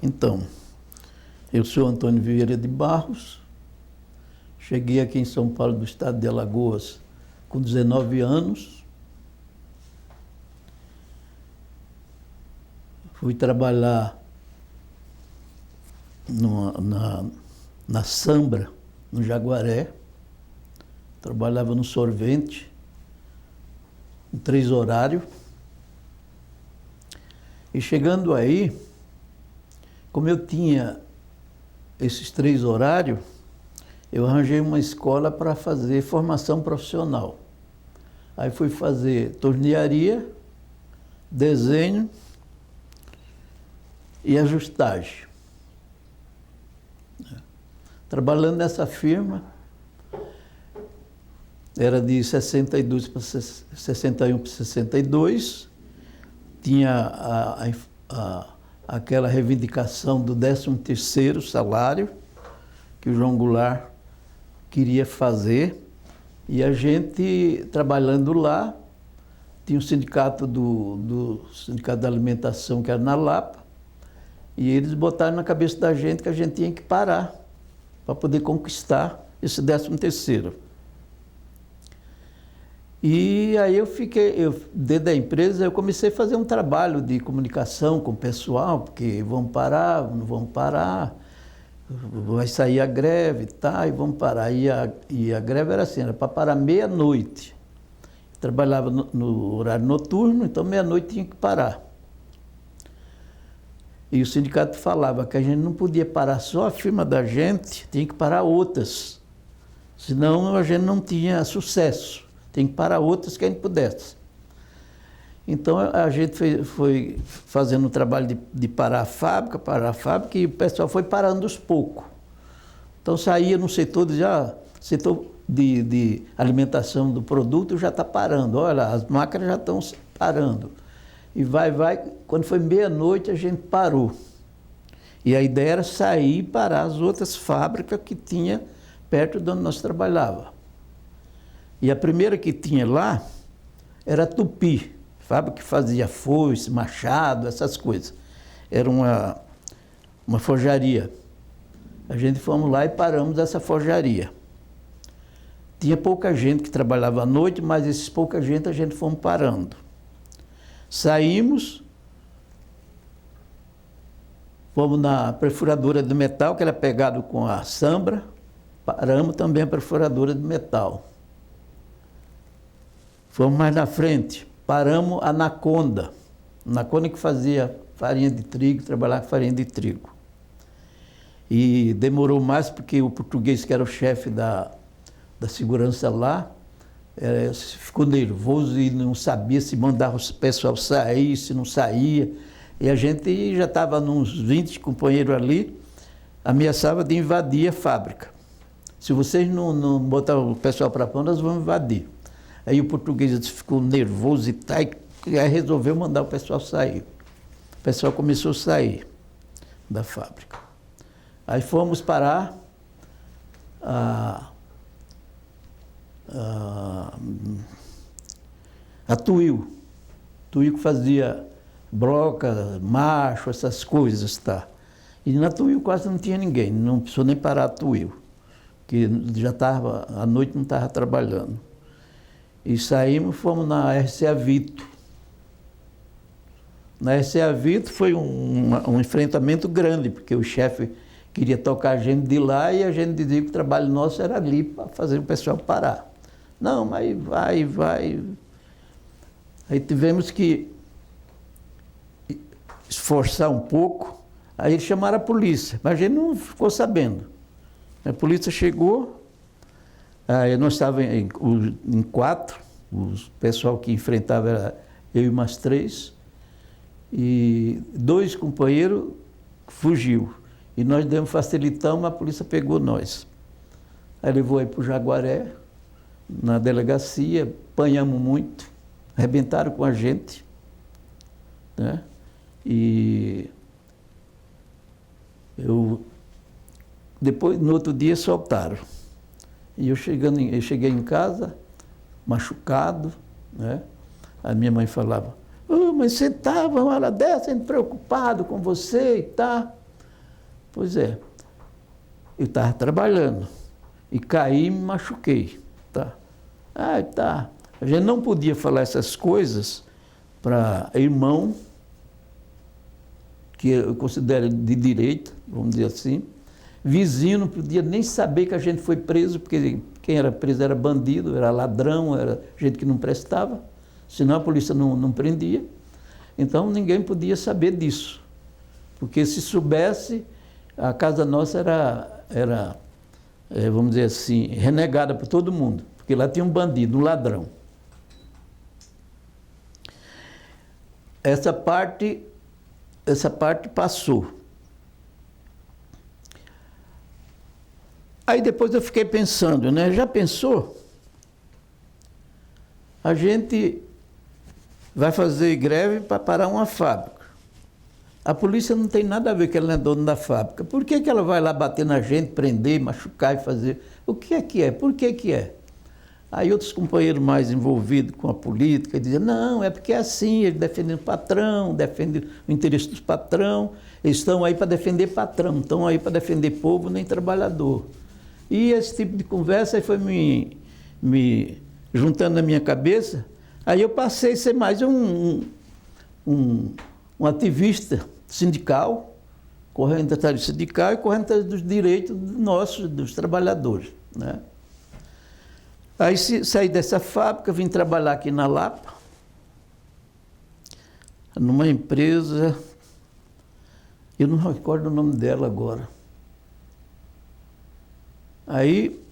Então, eu sou Antônio Vieira de Barros, cheguei aqui em São Paulo, do estado de Alagoas, com 19 anos. Fui trabalhar na Sambra, no Jaguaré. Trabalhava no sorvete, em 3 horários. E chegando aí, como eu tinha esses 3 horários, eu arranjei uma escola para fazer formação profissional. Aí fui fazer tornearia, desenho e ajustagem. Trabalhando nessa firma, era de 62 para 61 para 62, tinha aquela reivindicação do 13º salário que o João Goulart queria fazer, e a gente, trabalhando lá, tinha o sindicato do Sindicato da Alimentação, que era na Lapa, e eles botaram na cabeça da gente que a gente tinha que parar para poder conquistar esse 13º. E aí dentro da empresa, eu comecei a fazer um trabalho de comunicação com o pessoal, porque vamos parar, não vamos parar, vai sair a greve, tá, e vamos parar. E a greve era assim, era para parar meia-noite. Trabalhava no horário noturno, então meia-noite tinha que parar. E o sindicato falava que a gente não podia parar só a firma da gente, tinha que parar outras, senão a gente não tinha sucesso. Tem que parar outras que a gente pudesse. Então a gente foi fazendo um trabalho de parar a fábrica, e o pessoal foi parando aos poucos. Então saía no setor setor de alimentação do produto já está parando. Olha, as máquinas já estão parando. E vai. Quando foi meia-noite a gente parou. E a ideia era sair e parar as outras fábricas que tinha perto de onde nós trabalhávamos. E a primeira que tinha lá era a Tupi, fábrica que fazia foice, machado, essas coisas. Era uma forjaria. A gente fomos lá e paramos essa forjaria. Tinha pouca gente que trabalhava à noite, mas esses pouca gente a gente fomos parando. Saímos, fomos na perfuradora de metal, que era pegado com a Sambra, paramos também a perfuradora de metal. Fomos mais na frente, paramos a Anaconda. Anaconda que fazia farinha de trigo, trabalhava com farinha de trigo. E demorou mais porque o português, que era o chefe da segurança lá, ficou nervoso e não sabia se mandava o pessoal sair, se não saía. E a gente já estava uns 20 companheiros ali, ameaçava de invadir a fábrica. Se vocês não botarem o pessoal para fora, nós vamos invadir. Aí o português ficou nervoso e aí resolveu mandar o pessoal sair. O pessoal começou a sair da fábrica. Aí fomos parar a Tuil. Tuil que fazia broca, macho, essas coisas, tá? E na Tuil quase não tinha ninguém, não precisou nem parar a Tuil, que já estava, à noite não estava trabalhando. E saímos, fomos na RCA Vito. Na RCA Vito foi um enfrentamento grande, porque o chefe queria tocar a gente de lá e a gente dizia que o trabalho nosso era ali para fazer o pessoal parar. Não, mas vai. Aí tivemos que esforçar um pouco, aí eles chamaram a polícia, mas a gente não ficou sabendo. A polícia chegou. Nós estávamos em 4, o pessoal que enfrentava era eu e mais 3, e 2 companheiros fugiu. E nós demos facilitão, mas a polícia pegou nós. Aí levou aí para o Jaguaré, na delegacia, apanhamos muito, arrebentaram com a gente, né? E depois, no outro dia, soltaram. E eu cheguei em casa, machucado, né? A minha mãe falava, mas você estava uma hora dessa, preocupado com você e tal. Pois é, eu estava trabalhando e caí e me machuquei. Tá? Ah, tá. A gente não podia falar essas coisas para irmão, que eu considero de direita, vamos dizer assim. Vizinho não podia nem saber que a gente foi preso, porque quem era preso era bandido, era ladrão, era gente que não prestava, senão a polícia não prendia. Então ninguém podia saber disso, porque se soubesse, a casa nossa era vamos dizer assim, renegada por todo mundo, porque lá tinha um bandido, um ladrão. Essa parte passou. Aí depois eu fiquei pensando, né? Já pensou? A gente vai fazer greve para parar uma fábrica. A polícia não tem nada a ver que ela não é dona da fábrica. Por que ela vai lá bater na gente, prender, machucar e fazer? O que é que é? Por que que é? Aí outros companheiros mais envolvidos com a política diziam, não, é porque é assim, eles defendem o patrão, defendem o interesse dos patrão, eles estão aí para defender patrão, não estão aí para defender povo nem trabalhador. E esse tipo de conversa aí foi me juntando na minha cabeça, aí eu passei a ser mais um ativista sindical, correndo atrás do sindical e correndo atrás dos direitos nossos, dos trabalhadores, né? Aí saí dessa fábrica, vim trabalhar aqui na Lapa, numa empresa, eu não recordo o nome dela agora. Aí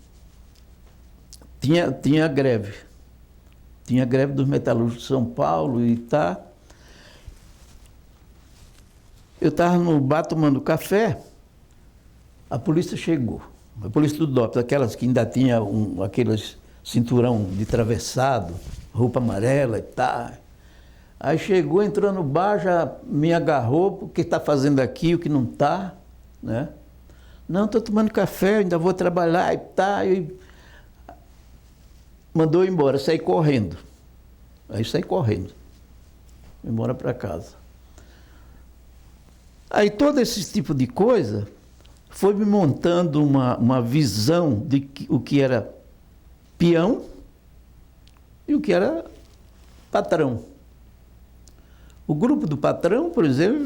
tinha greve dos metalúrgicos de São Paulo e tá. Eu estava no bar tomando café, a polícia chegou, a polícia do DOPS, aquelas que ainda tinha aqueles cinturão de travessado, roupa amarela e tal. Aí chegou, entrou no bar, já me agarrou, o que está fazendo aqui, o que não está, né? Não, estou tomando café, ainda vou trabalhar e tal. E mandou ir embora, saí correndo. Aí saí correndo, fui embora para casa. Aí todo esse tipo de coisa foi me montando uma visão de o que era peão e o que era patrão. O grupo do patrão, por exemplo,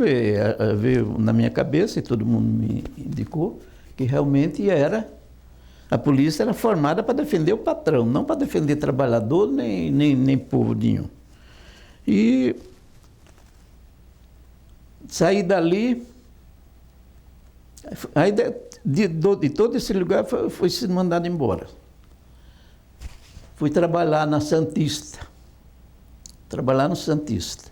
veio na minha cabeça, e todo mundo me indicou, que realmente a polícia era formada para defender o patrão, não para defender trabalhador nem povo nenhum. E saí dali, aí de todo esse lugar foi se mandado embora. Fui trabalhar na Santista, trabalhar no Santista.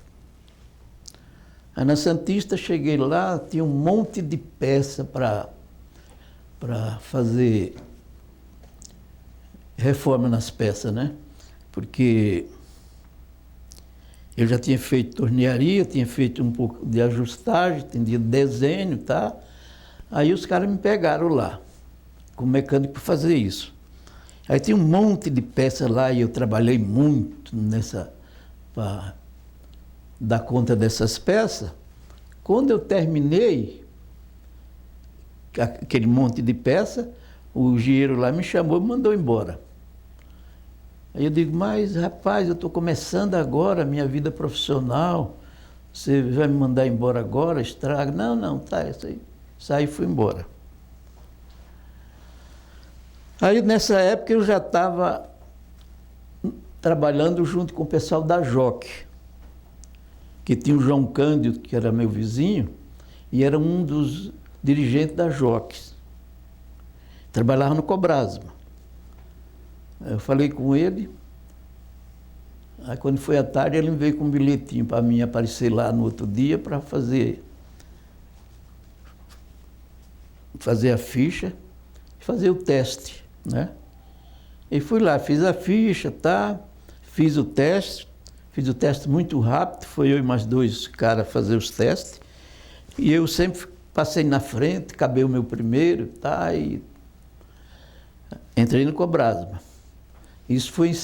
Aí na Santista cheguei lá, tinha um monte de peça para fazer reforma nas peças, né? Porque eu já tinha feito tornearia, tinha feito um pouco de ajustagem, entendia desenho, tá? Aí os caras me pegaram lá, como mecânico para fazer isso. Aí tinha um monte de peças lá e eu trabalhei muito para dar conta dessas peças. Quando eu terminei aquele monte de peça, o engenheiro lá me chamou e mandou embora. Aí eu digo, mas rapaz, eu estou começando agora a minha vida profissional, você vai me mandar embora agora, estraga? Não, tá, isso aí. Saí e fui embora. Aí nessa época eu já estava trabalhando junto com o pessoal da JOC, que tinha o João Cândido, que era meu vizinho, e era um dos dirigentes da JOC. Trabalhava no Cobrasma. Eu falei com ele, aí quando foi à tarde ele me veio com um bilhetinho para mim aparecer lá no outro dia para fazer a ficha e fazer o teste, né? E fui lá, fiz a ficha, tá? Fiz o teste muito rápido, foi eu e mais dois caras fazer os testes, e eu sempre passei na frente, acabei o meu primeiro, tá? E entrei no Cobrasma. Isso foi em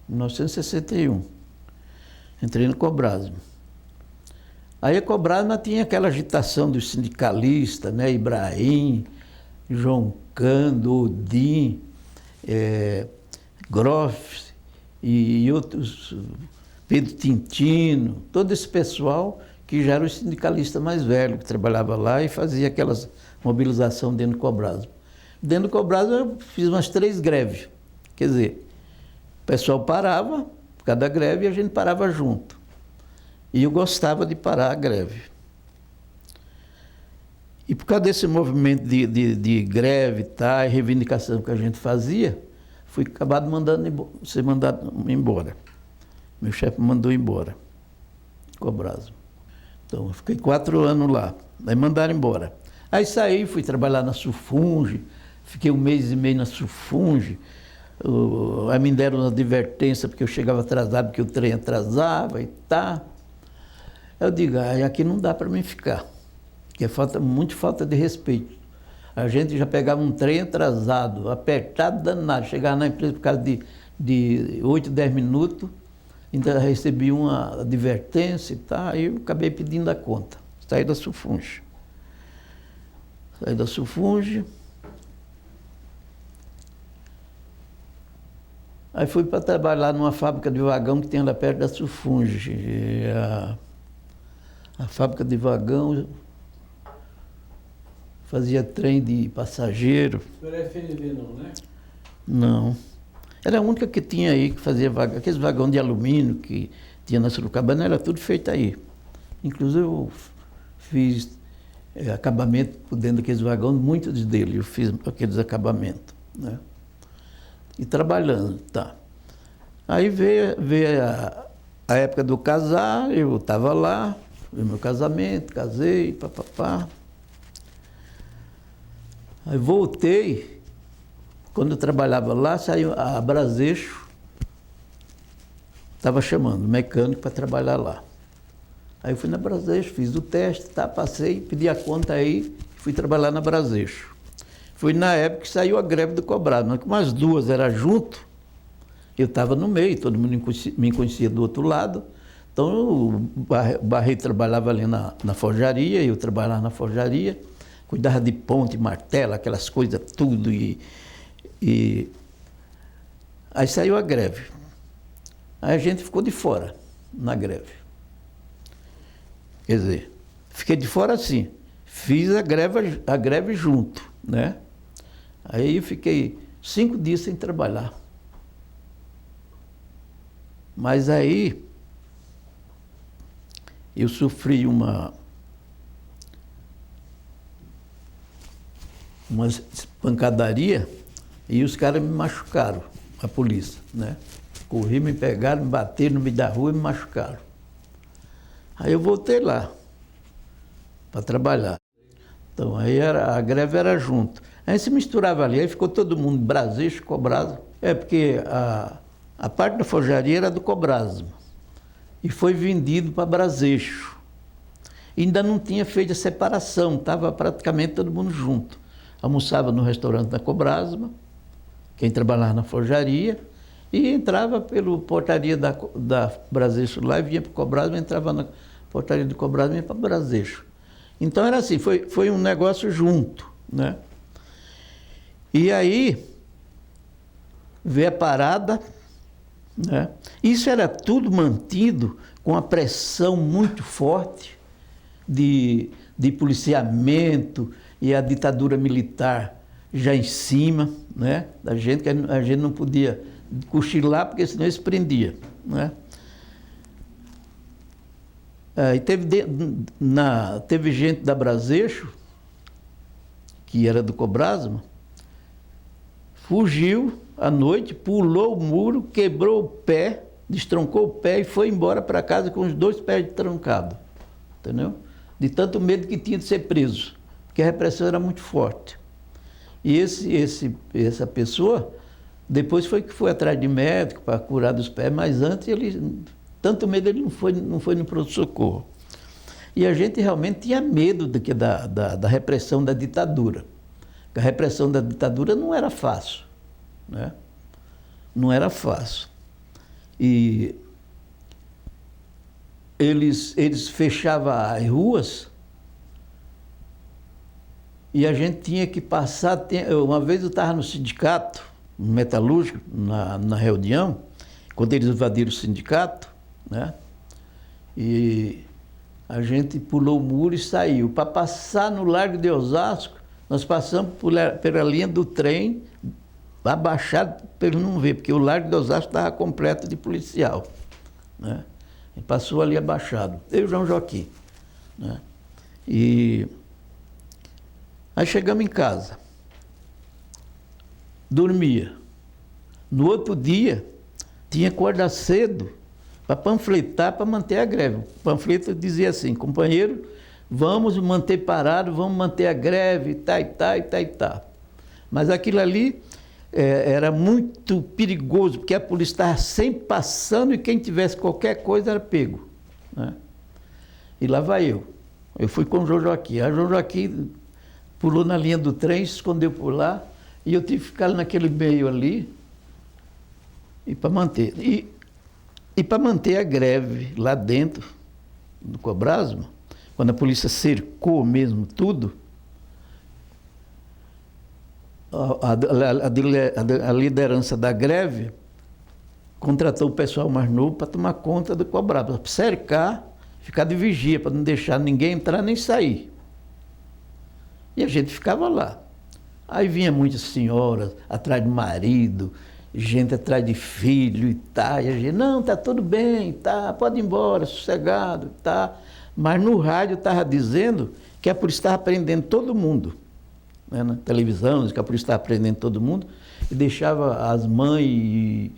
1961. Entrei no Cobrasma. Aí a Cobrasma tinha aquela agitação dos sindicalistas, né? Ibrahim, João Cando, Odin, Groff e outros, Pedro Tintino, todo esse pessoal que já era o sindicalista mais velho, que trabalhava lá e fazia aquelas mobilização dentro do Cobrasma. Dentro do Cobrasma eu fiz umas 3 greves. Quer dizer, o pessoal parava, por causa da greve, e a gente parava junto. E eu gostava de parar a greve. E por causa desse movimento de greve, tá, e reivindicação que a gente fazia, fui acabado ser mandado embora. Meu chefe me mandou embora, Cobrasma. Então, eu fiquei 4 anos lá, aí mandaram embora. Aí saí, fui trabalhar na Sulfunge, fiquei 1 mês e meio na Sulfunge. Aí me deram uma advertência porque eu chegava atrasado, porque o trem atrasava e tá. Eu digo, aqui não dá para mim ficar, porque é muito falta de respeito. A gente já pegava um trem atrasado, apertado, danado, chegava na empresa por causa de 8, 10 minutos, ainda recebi uma advertência e tal, aí eu acabei pedindo a conta. Saí da Sulfunge. Saí da Sulfunge. Aí fui para trabalhar numa fábrica de vagão que tem lá perto da Sulfunge. A fábrica de vagão fazia trem de passageiro. Não era FNV não, né? Não. Era a única que tinha aí, que fazia vagão, aqueles vagões de alumínio que tinha na Sorocabana, era tudo feito aí. Inclusive eu fiz acabamento por dentro daqueles vagões, muitos deles eu fiz aqueles acabamentos, né? E trabalhando, tá. Aí veio a época do casar, eu estava lá, fiz meu casamento, casei, papapá. Aí voltei, quando eu trabalhava lá, saiu a Braseixo, estava chamando mecânico para trabalhar lá. Aí eu fui na Braseixo, fiz o teste, tá, passei, pedi a conta aí, fui trabalhar na Braseixo. Foi na época que saiu a greve do Cobrasma, como as duas eram junto, eu estava no meio, todo mundo me conhecia do outro lado, então o Barreto trabalhava ali na forjaria, eu trabalhava na forjaria, cuidava de ponte, martelo, aquelas coisas tudo, e aí saiu a greve. Aí a gente ficou de fora na greve. Quer dizer, fiquei de fora assim, fiz a greve junto, né? Aí fiquei 5 dias sem trabalhar. Mas aí eu sofri uma pancadaria e os caras me machucaram, a polícia, né? Corri, me pegaram, me bateram no meio da rua e me machucaram. Aí eu voltei lá para trabalhar. Então aí a greve era junto. Aí se misturava ali, aí ficou todo mundo, Braseixo, Cobrasma. Porque a parte da forjaria era do Cobrasma e foi vendido para Braseixo. Ainda não tinha feito a separação, estava praticamente todo mundo junto. Almoçava no restaurante da Cobrasma, quem trabalhava na forjaria, e entrava pela portaria da Braseixo lá e vinha para o Cobrasma, entrava na portaria do Cobrasma e ia para Braseixo. Então era assim, foi um negócio junto, né? E aí veio a parada, né? Isso era tudo mantido com a pressão muito forte de policiamento e a ditadura militar já em cima, né, da gente, que a gente não podia cochilar, porque senão eles prendiam, né? E teve gente da Braseixo, que era do Cobrasma, fugiu à noite, pulou o muro, quebrou o pé, destroncou o pé e foi embora para casa com os 2 pés trancados, entendeu? De tanto medo que tinha de ser preso, porque a repressão era muito forte. E essa pessoa, depois foi que foi atrás de médico para curar dos pés, mas antes tanto medo ele não foi no pronto-socorro. E a gente realmente tinha medo da repressão da ditadura. A repressão da ditadura não era fácil, né? Não era fácil. E eles fechavam as ruas e a gente tinha que passar. Uma vez eu estava no sindicato, no metalúrgico, na reunião, quando eles invadiram o sindicato, né? E a gente pulou o muro e saiu. Para passar no Largo de Osasco, nós passamos pela linha do trem, abaixado para ele não ver, porque o Largo de Osasco estava completo de policial, né? E passou ali abaixado, eu e o João Joaquim, né? E aí chegamos em casa, dormia. No outro dia, tinha que acordar cedo para panfletar, para manter a greve. O panfleto dizia assim: companheiro, vamos manter parado, vamos manter a greve, tá. Mas aquilo ali era muito perigoso, porque a polícia estava sempre passando e quem tivesse qualquer coisa era pego, né? E lá vai eu. Eu fui com o João Joaquim. A João Joaquim pulou na linha do trem, se escondeu por lá, e eu tive que ficar naquele meio ali e para manter. E para manter a greve lá dentro do Cobrasma, quando a polícia cercou mesmo tudo, a liderança da greve contratou o pessoal mais novo para tomar conta do Cobrasma, para cercar, ficar de vigia, para não deixar ninguém entrar nem sair. E a gente ficava lá. Aí vinha muitas senhoras atrás do marido, gente atrás de filho e tal. E a gente, não, tá tudo bem, tá, pode ir embora, sossegado, tá. Mas no rádio estava dizendo que a polícia estava prendendo todo mundo, né? Na televisão, que a polícia estava prendendo todo mundo e deixava as mães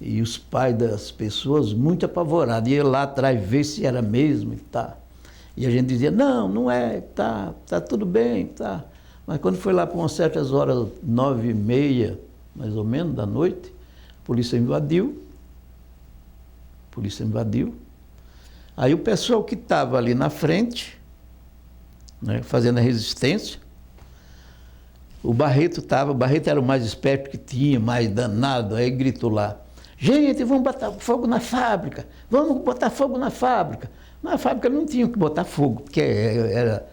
e os pais das pessoas muito apavorados. Ia lá atrás ver se era mesmo e tá. E a gente dizia, não é, tá tudo bem, tá. Mas quando foi lá por umas certas horas, 9h30, mais ou menos, da noite, a polícia invadiu. Aí o pessoal que estava ali na frente, né, fazendo a resistência, o Barreto era o mais esperto que tinha, mais danado, aí gritou lá, gente, vamos botar fogo na fábrica, Mas a fábrica não tinha que botar fogo, porque era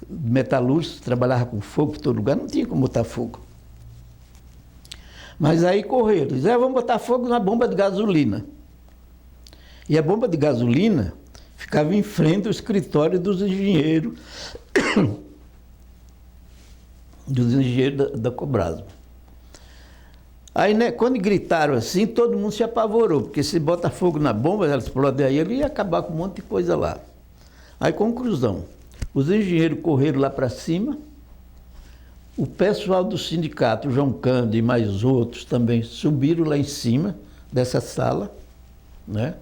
metalúrgico, trabalhava com fogo em todo lugar, não tinha como botar fogo. Mas aí correram, disseram, vamos botar fogo na bomba de gasolina. E a bomba de gasolina ficava em frente ao escritório dos engenheiros, da Cobrasma. Aí, né, quando gritaram assim, todo mundo se apavorou, porque se bota fogo na bomba, ela explode aí, ele ia acabar com um monte de coisa lá. Aí, conclusão, os engenheiros correram lá para cima, o pessoal do sindicato, João Cândido e mais outros também, subiram lá em cima dessa sala, né?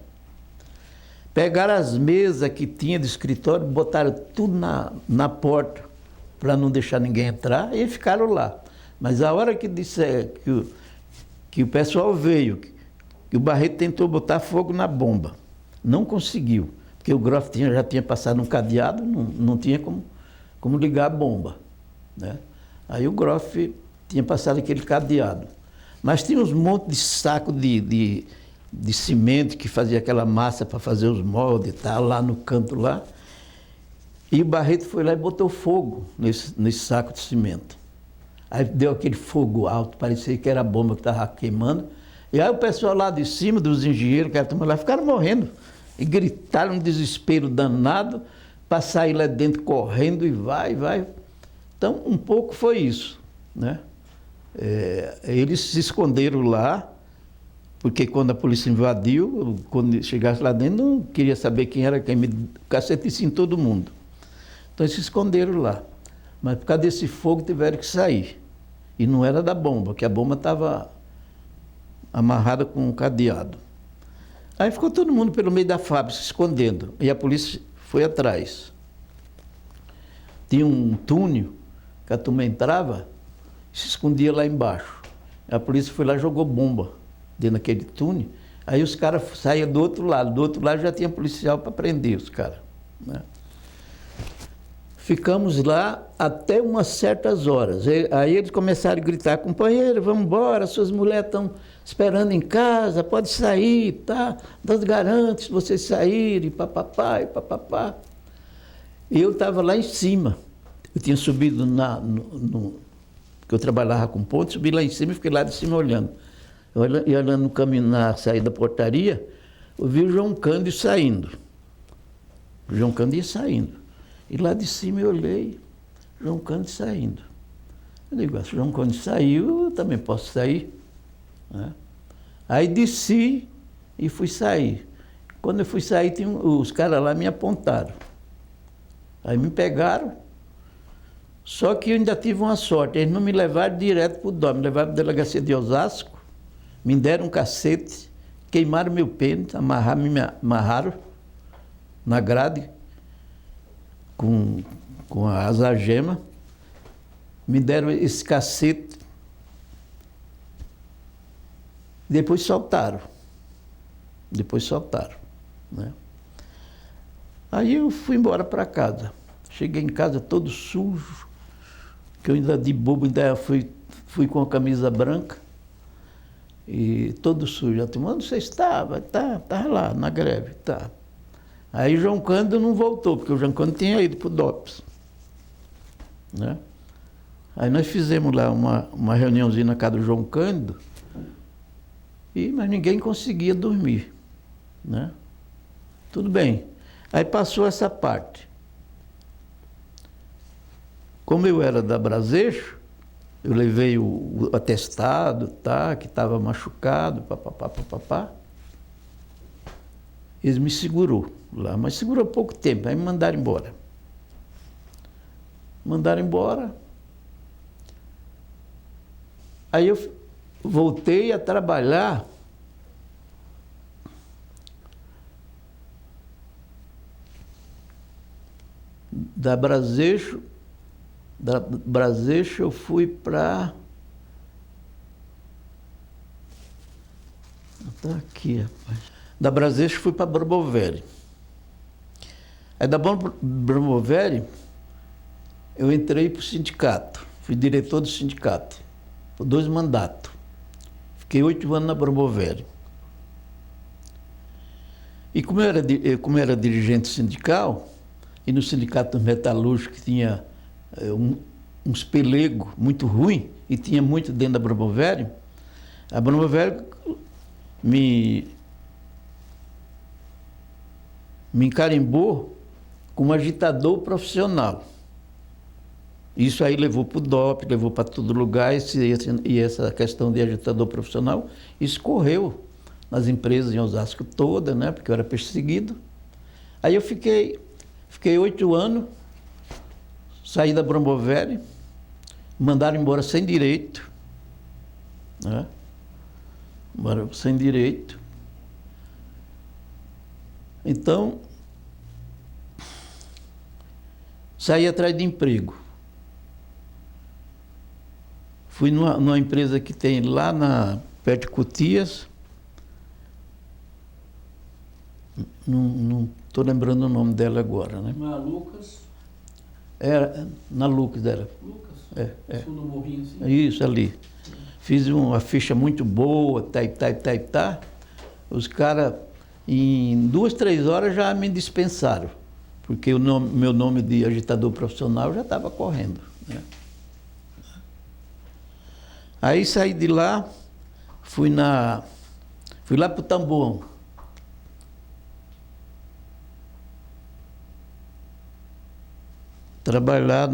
Pegaram as mesas que tinha do escritório, botaram tudo na porta para não deixar ninguém entrar e ficaram lá. Mas a hora que disser que o pessoal veio, que o Barreto tentou botar fogo na bomba, não conseguiu, porque o Groff já tinha passado um cadeado, não tinha como ligar a bomba, né? Aí o Groff tinha passado aquele cadeado. Mas tinha uns montes de saco de cimento que fazia aquela massa para fazer os moldes e tal, lá no canto lá. E o Barreto foi lá e botou fogo nesse saco de cimento. Aí deu aquele fogo alto, parecia que era a bomba que estava queimando. E aí o pessoal lá de cima, dos engenheiros, que estavam lá, ficaram morrendo. E gritaram um desespero danado para sair lá dentro correndo e vai. Então, um pouco foi isso, né? Eles se esconderam lá, porque quando a polícia invadiu, quando chegasse lá dentro, não queria saber quem era quem, cacete em todo mundo. Então eles se esconderam lá. Mas por causa desse fogo tiveram que sair. E não era da bomba, que a bomba estava amarrada com um cadeado. Aí ficou todo mundo pelo meio da fábrica se escondendo. E a polícia foi atrás. Tinha um túnel que a turma entrava e se escondia lá embaixo. A polícia foi lá e jogou bomba dentro daquele túnel. Aí os caras saíam do outro lado já tinha policial para prender os caras, né? ficamos lá até umas certas horas. Aí eles começaram a gritar, companheiro, vamos embora, suas mulheres estão esperando em casa, pode sair, tá? Deus garante se vocês saírem, papapá e papapá. E eu estava lá em cima. Eu tinha subido porque eu trabalhava com ponto, subi lá em cima e fiquei lá de cima olhando. E olhando no caminho, na saída da portaria, eu vi o João Cândido saindo. O João Cândido ia saindo. E lá de cima eu olhei, João Cândido saindo. Eu digo, se o João Cândido saiu, eu também posso sair. Né? Aí desci e fui sair. Quando eu fui sair, os caras lá me apontaram. Aí me pegaram, só que eu ainda tive uma sorte. Eles não me levaram direto para o DOP, me levaram para a delegacia de Osasco, me deram um cacete, queimaram meu pênis, me amarraram na grade com a algema, me deram esse cacete, depois soltaram. Né? Aí eu fui embora para casa. Cheguei em casa todo sujo, que eu ainda de bobo, ainda fui com a camisa branca, e todo sujo. A turma, onde você estava? Estava lá, na greve, tá. Aí o João Cândido não voltou, porque o João Cândido tinha ido para o DOPS. Né? Aí nós fizemos lá uma reuniãozinha na casa do João Cândido, mas ninguém conseguia dormir. Né? Tudo bem. Aí passou essa parte. Como eu era da Braseixo, eu levei o atestado, tá, que estava machucado, papapá. Eles me segurou lá, mas segurou pouco tempo, aí me mandaram embora. Aí eu voltei a trabalhar da Braseixo eu fui para... Está aqui, rapaz. Da Braseixo fui para Bromoveri. Aí da Bromoveri eu entrei para o sindicato, fui diretor do sindicato, por 2 mandatos. Fiquei 8 anos na Bromoveri. E como eu era dirigente sindical, e no sindicato metalúrgico tinha uns pelegos muito ruins, e tinha muito dentro da Bromoveri, a Bromoveri me encarimbou como agitador profissional. Isso aí levou para o DOP, levou para todo lugar, e essa questão de agitador profissional escorreu nas empresas em Osasco toda, né, porque eu era perseguido. Aí eu fiquei 8 anos, saí da Bromoveri, mandaram embora sem direito, né? Sem direito. Então, saí atrás de emprego. Fui numa empresa que tem lá perto de Cotias. Não estou lembrando o nome dela agora, né? Não é a Lucas? Era, na Lucas dela. Lucas? É. Sul do Morrinho, assim? Isso, ali. Fiz uma ficha muito boa, tá. Os caras, em 2, 3 horas já me dispensaram, porque meu nome de agitador profissional já estava correndo. Né? Aí saí de lá, fui lá para o Tambor. Trabalhar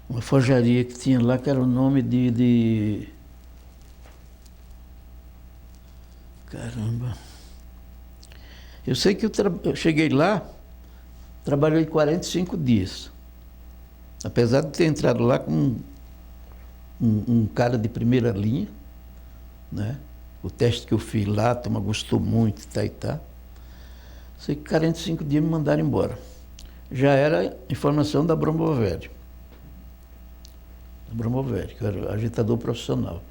uma forjaria que tinha lá, que era o nome de... Caramba. Eu sei que eu cheguei lá, trabalhei 45 dias. Apesar de ter entrado lá com um cara de primeira linha, né? O teste que eu fiz lá, a turma gostou muito, tá. Sei que 45 dias me mandaram embora. Já era informação da Bromoveri. Que era agitador profissional.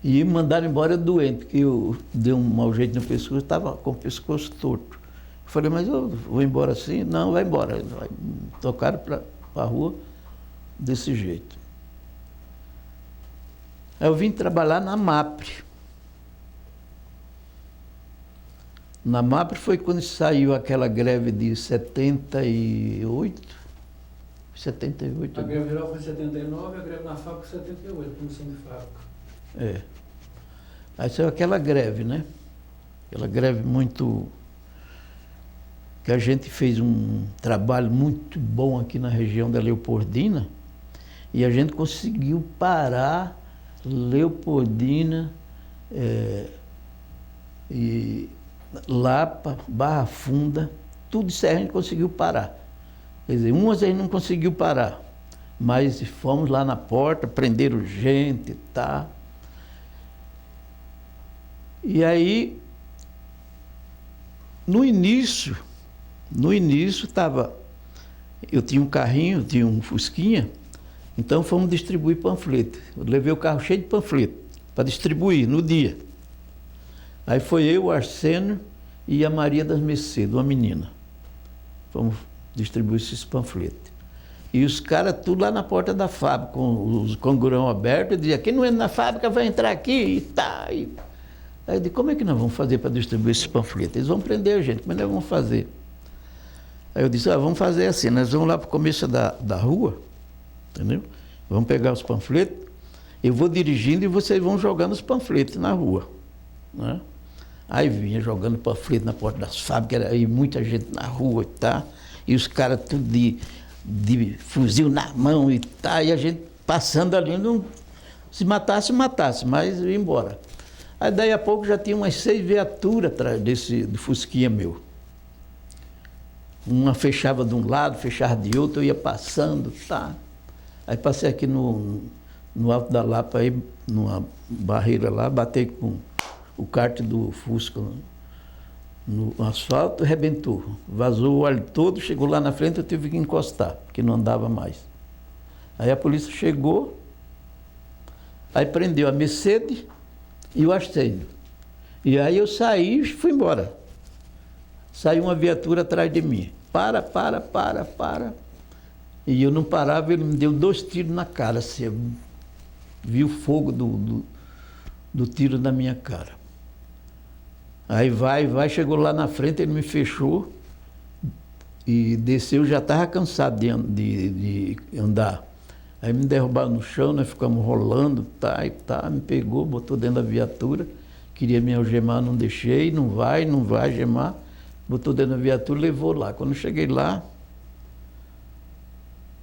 E me mandaram embora doente, porque eu dei um mau jeito no pescoço, estava com o pescoço torto. Eu falei, mas eu vou embora assim? Não, vai embora. Tocaram para a rua desse jeito. Aí eu vim trabalhar na MAPRE. Na MAPRE foi quando saiu aquela greve de 78. 78. A greve geral foi em 79, a greve na fábrica foi em 78, comissão de fábrica. É. Aí saiu aquela greve, né? Aquela greve muito... que a gente fez um trabalho muito bom aqui na região da Leopoldina e a gente conseguiu parar Leopoldina, e Lapa, Barra Funda, tudo isso aí a gente conseguiu parar. Quer dizer, umas a gente não conseguiu parar, mas fomos lá na porta, prenderam gente, tá? E aí, no início eu tinha um carrinho, tinha um Fusquinha, então fomos distribuir panfleto. Eu levei o carro cheio de panfleto para distribuir no dia. Aí foi eu, o Arsênio e a Maria das Mercedes, uma menina. Fomos distribuir esses panfletos. E os caras tudo lá na porta da fábrica, com os congurão aberto, e dizia, quem não entra na fábrica vai entrar aqui e tá. Aí eu disse, como é que nós vamos fazer para distribuir esses panfletos? Eles vão prender a gente, como é que nós vamos fazer? Aí eu disse, vamos fazer assim, nós vamos lá para o começo da rua, entendeu? Vamos pegar os panfletos, eu vou dirigindo e vocês vão jogando os panfletos na rua, né? Aí vinha jogando panfleto na porta das fábricas, aí muita gente na rua e tá, e os caras tudo de fuzil na mão e tá, e a gente passando ali, não, se matasse, mas ia embora. Aí daí a pouco já tinha umas 6 viaturas atrás do Fusquinha meu. Uma fechava de um lado, fechava de outro, eu ia passando, tá. Aí passei aqui no Alto da Lapa, aí, numa barreira lá, batei com o kart do Fusca no asfalto, arrebentou. Vazou o óleo todo, chegou lá na frente, eu tive que encostar, porque não andava mais. Aí a polícia chegou, aí prendeu a Mercedes e o Arsênio. E aí eu saí e fui embora. Saiu uma viatura atrás de mim. Para. E eu não parava, ele me deu 2 tiros na cara, assim, eu vi o fogo do tiro na minha cara. Aí vai, chegou lá na frente, ele me fechou e desceu, já estava cansado de andar. Aí me derrubaram no chão, nós ficamos rolando, me pegou, botou dentro da viatura, queria me algemar, não deixei, não vai algemar, botou dentro da viatura, levou lá. Quando eu cheguei lá,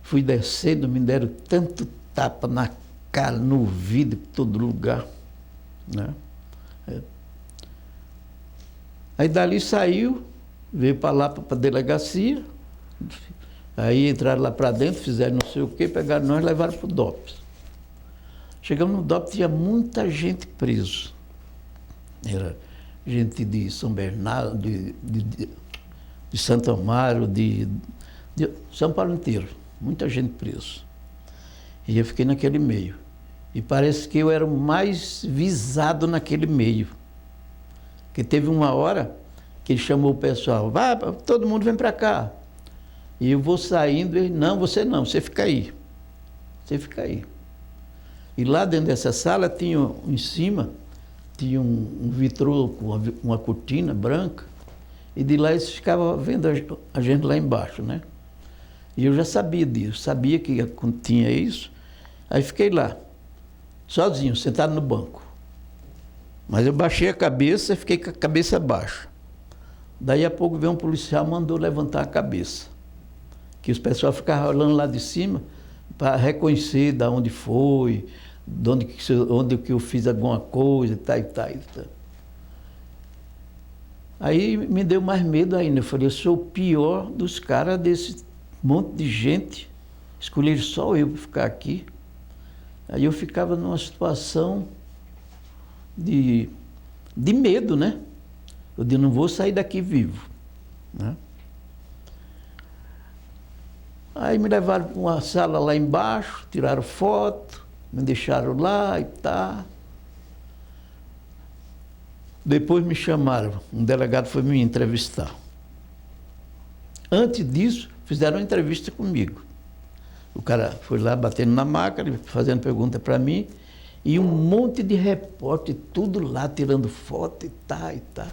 fui descendo, me deram tanto tapa na cara, no vidro, em todo lugar, né? Aí dali saiu, veio para lá, para a delegacia, aí entraram lá para dentro, fizeram não sei o quê, pegaram nós e levaram para o DOPS. Chegamos no DOPS, tinha muita gente preso. Era gente de São Bernardo, de Santo Amaro, de São Paulo inteiro, muita gente preso. E eu fiquei naquele meio. E parece que eu era o mais visado naquele meio. Porque teve uma hora que ele chamou o pessoal, vai, todo mundo vem para cá. E eu vou saindo, ele, não, você fica aí. Você fica aí. E lá dentro dessa sala tinha, em cima, tinha um vitrô com uma cortina branca, e de lá eles ficavam vendo a gente lá embaixo, né? E eu já sabia disso, sabia que tinha isso, aí fiquei lá, sozinho, sentado no banco. Mas eu baixei a cabeça e fiquei com a cabeça baixa. Daí a pouco veio um policial, mandou levantar a cabeça. Que os pessoal ficavam olhando lá de cima para reconhecer de onde foi, onde que eu fiz alguma coisa, e tal. Aí me deu mais medo ainda. Eu falei, eu sou o pior dos caras desse monte de gente. Escolheram só eu para ficar aqui. Aí eu ficava numa situação de medo, né? Eu disse, não vou sair daqui vivo, né? Aí me levaram para uma sala lá embaixo, tiraram foto, me deixaram lá e tá. Depois me chamaram, um delegado foi me entrevistar. Antes disso, fizeram uma entrevista comigo. O cara foi lá batendo na máquina, fazendo pergunta para mim, e um monte de repórter, tudo lá tirando foto e tá, e tá.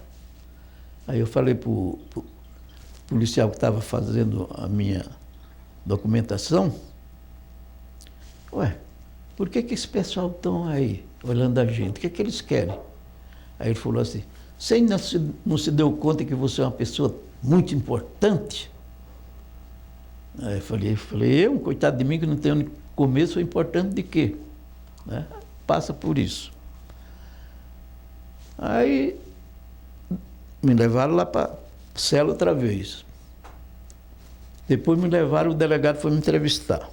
Aí eu falei para o policial que estava fazendo a minha documentação, ué, por que esse pessoal estão aí olhando a gente? O que eles querem? Aí ele falou assim, você não se deu conta que você é uma pessoa muito importante? Aí eu falei, um coitado de mim que não tenho onde comer, sou importante de quê? Né? Passa por isso. Aí me levaram lá para a cela outra vez. Depois me levaram, o delegado foi me entrevistar.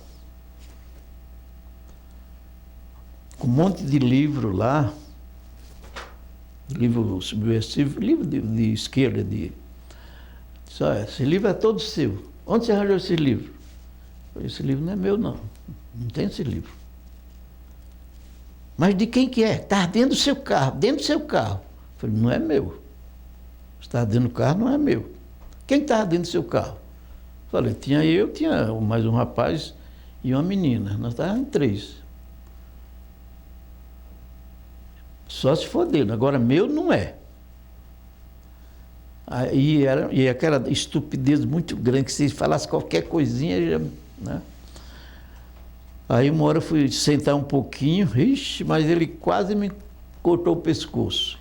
Com um monte de livro lá, livro subversivo, livro de esquerda, só esse livro é todo seu. Onde você arranjou esse livro? Eu falei, esse livro não é meu, não. Não tem esse livro. Mas de quem que é? Está dentro do seu carro, dentro do seu carro. Eu falei, não é meu. Está dentro do carro, não é meu. Quem estava dentro do seu carro? Eu falei, tinha mais um rapaz e uma menina. Nós estávamos em 3. Só se for dele. Agora, meu não é. E aquela estupidez muito grande, que se falasse qualquer coisinha, já, né? Aí uma hora eu fui sentar um pouquinho, mas ele quase me cortou o pescoço.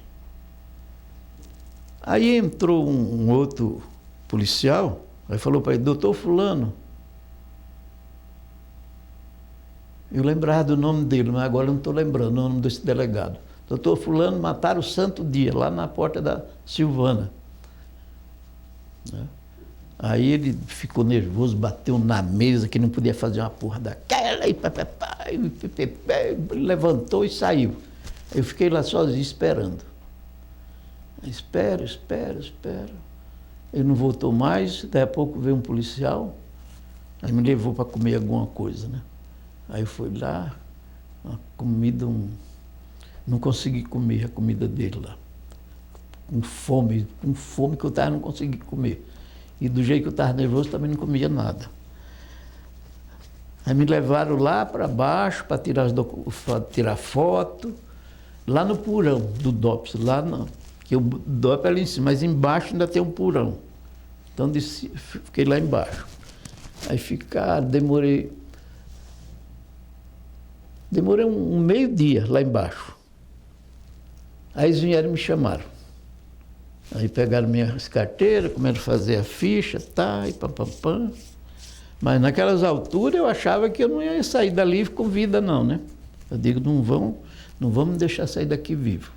Aí entrou um outro policial, aí falou para ele, doutor fulano. Eu lembrava do nome dele, mas agora não estou lembrando o nome desse delegado. Doutor fulano, mataram o santo dia, lá na porta da Silvana. Aí ele ficou nervoso, bateu na mesa, que não podia fazer uma porra daquela, e levantou e saiu. Eu fiquei lá sozinho esperando. Espero. Ele não voltou mais, daí a pouco veio um policial, aí me levou para comer alguma coisa, né? Aí eu fui lá, uma comida, não consegui comer a comida dele lá. Com fome que eu estava, não consegui comer. E do jeito que eu estava nervoso, também não comia nada. Aí me levaram lá para baixo para tirar foto, lá no porão do DOPS, que o DOPS é ali em cima, mas embaixo ainda tem um porão. Então fiquei lá embaixo. Aí demorei um meio-dia lá embaixo. Aí eles vieram e me chamaram. Aí pegaram minhas carteiras, começaram a fazer a ficha, e pam. Mas naquelas alturas eu achava que eu não ia sair dali com vida não, né? Eu digo, não vão me deixar sair daqui vivo.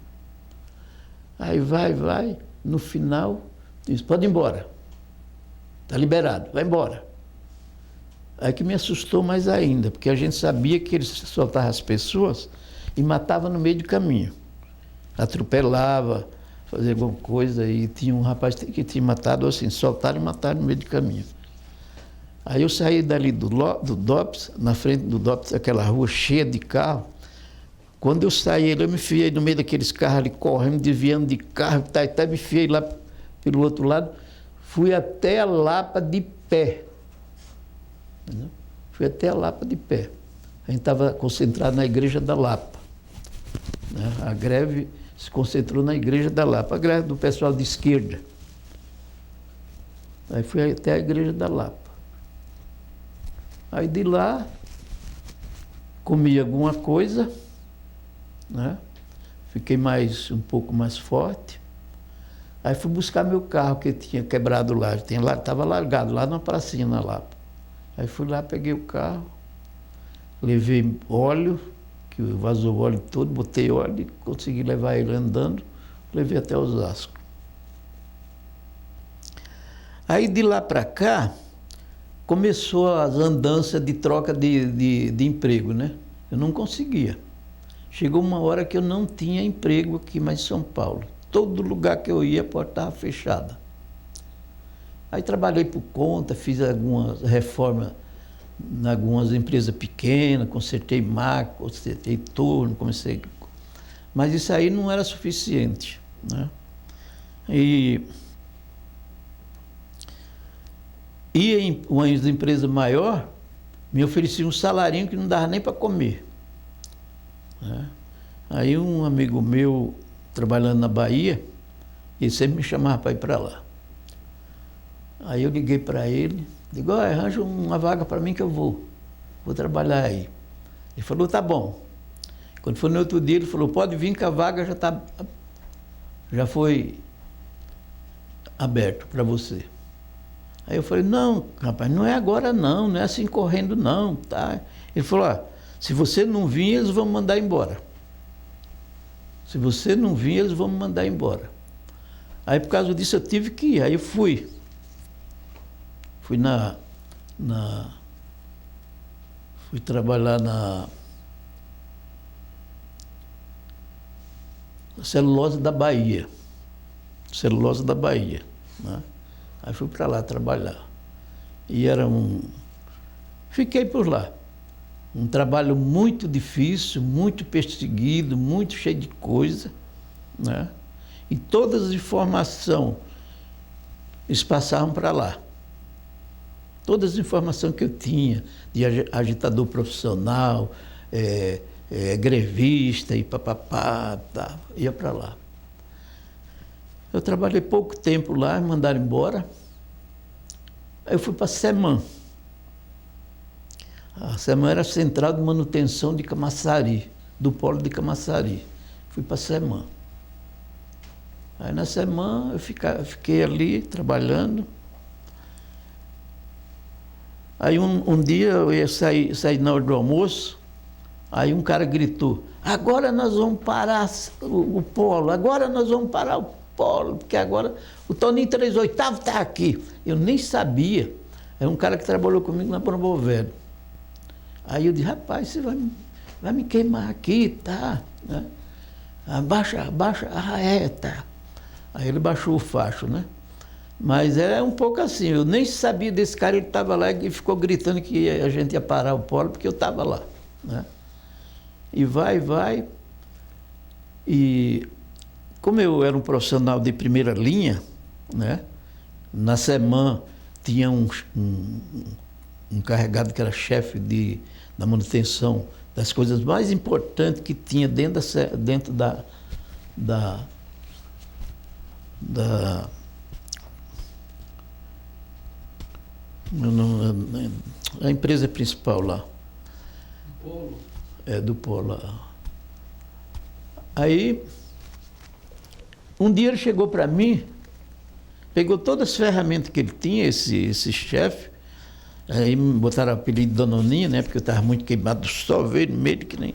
Aí vai, no final, diz, pode ir embora. Está liberado, vai embora. Aí que me assustou mais ainda, porque a gente sabia que eles soltavam as pessoas e matavam no meio do caminho. Atropelava, fazia alguma coisa, e tinha um rapaz que tinha matado assim, soltaram e mataram no meio do caminho. Aí eu saí dali do DOPS, na frente do DOPS, aquela rua cheia de carro. Quando eu saí, eu me enfiei no meio daqueles carros ali, correndo, desviando de carro, me enfiei lá pelo outro lado, fui até a Lapa de pé. Entendeu? Fui até a Lapa de pé. A gente estava concentrado na igreja da Lapa, né? A greve se concentrou na igreja da Lapa, a greve do pessoal de esquerda. Aí fui até a igreja da Lapa. Aí de lá, comi alguma coisa, né? Fiquei um pouco mais forte. Aí fui buscar meu carro que tinha quebrado lá, estava largado lá na pracinha na Lapa. Aí fui lá, peguei o carro, levei óleo, que vazou o óleo todo, botei óleo e consegui levar ele andando, levei até Osasco. Aí de lá para cá, começou as andanças de troca de emprego, né? Eu não conseguia. Chegou uma hora que eu não tinha emprego aqui mais em São Paulo. Todo lugar que eu ia, a porta estava fechada. Aí trabalhei por conta, fiz algumas reformas em algumas empresas pequenas, consertei máquina, consertei torno, comecei... Mas isso aí não era suficiente. né? E em uma empresa maior, me oferecia um salarinho que não dava nem para comer, né? Aí um amigo meu, trabalhando na Bahia, ele sempre me chamava para ir para lá. Aí eu liguei para ele, digo, arranja uma vaga para mim que eu vou trabalhar aí. Ele falou, tá bom. Quando foi no outro dia, ele falou, pode vir que a vaga já foi aberta para você. Aí eu falei, não, rapaz, não é agora não é assim correndo não, tá? Ele falou, se você não vir, eles vão me mandar embora. Se você não vir, eles vão me mandar embora. Aí por causa disso eu tive que ir, aí eu fui. Fui fui trabalhar na celulose da Bahia. Celulose da Bahia, né? Aí fui para lá trabalhar. E fiquei por lá. Um trabalho muito difícil, muito perseguido, muito cheio de coisa, né? E todas as informações eles passavam para lá. Todas as informações que eu tinha de agitador profissional, grevista e papapá, tá, ia para lá. Eu trabalhei pouco tempo lá, me mandaram embora. Aí eu fui para a SEMAN. A SEMAN era a Central de Manutenção de Camaçari, do Polo de Camaçari. Fui para a SEMAN. Aí na SEMAN eu fiquei ali trabalhando. Aí um dia eu ia sair na hora do almoço, aí um cara gritou, agora nós vamos parar o polo, agora nós vamos parar o polo, porque agora o Toninho 38º está aqui. Eu nem sabia. É um cara que trabalhou comigo na Promovelho. Aí eu disse, rapaz, você vai me queimar aqui, tá? Né? Abaixa, tá. Aí ele baixou o facho, né? Mas é um pouco assim, eu nem sabia desse cara, ele estava lá e ficou gritando que a gente ia parar o polo, porque eu estava lá, né? E vai. E como eu era um profissional de primeira linha, né? Na SEMAN tinha um encarregado que era chefe da manutenção das coisas mais importantes que tinha dentro a empresa principal lá. Do Polo? Do Polo. Aí, um dia ele chegou para mim, pegou todas as ferramentas que ele tinha, esse chefe, aí me botaram o apelido de Dona Oninha, né, porque eu estava muito queimado do sol, vermelho que nem...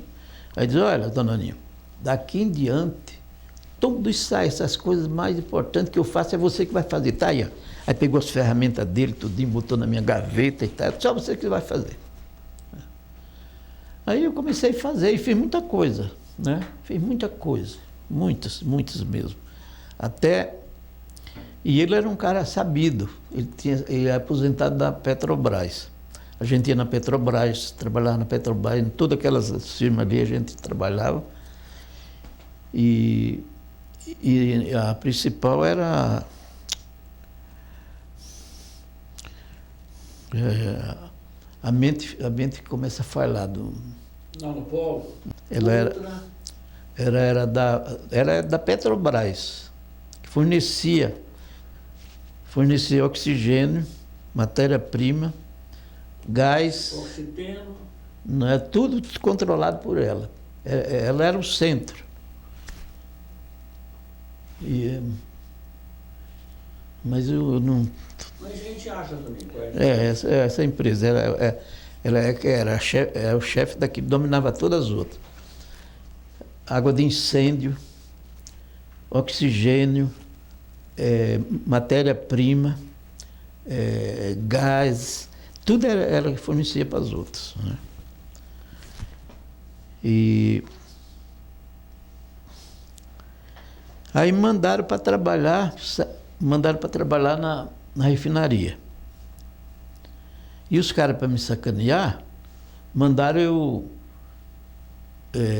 Aí disse, olha, Dona Oninha, daqui em diante, tudo isso sai, essas coisas mais importantes que eu faço é você que vai fazer, tá aí, ó. Aí pegou as ferramentas dele, tudinho, botou na minha gaveta e tal, só você que vai fazer. Aí eu comecei a fazer e fiz muita coisa, né? Fiz muita coisa, muitas mesmo. E ele era um cara sabido, ele é aposentado da Petrobras. A gente ia na Petrobras, trabalhava na Petrobras, em todas aquelas firmas ali a gente trabalhava. E a principal era... a mente começa a falhar. Não, no Polo? Ela era da Petrobras, que fornecia oxigênio, matéria-prima, gás. Oxiteno. Não é tudo controlado por ela. Ela era o centro. Mas eu não... Mas a gente acha também, qual é? Essa empresa, ela era o chefe daqui, dominava todas as outras. Água de incêndio, oxigênio, matéria-prima, gás, tudo ela que fornecia para as outras, né? E aí mandaram para trabalhar na refinaria. E os caras, para me sacanear, mandaram eu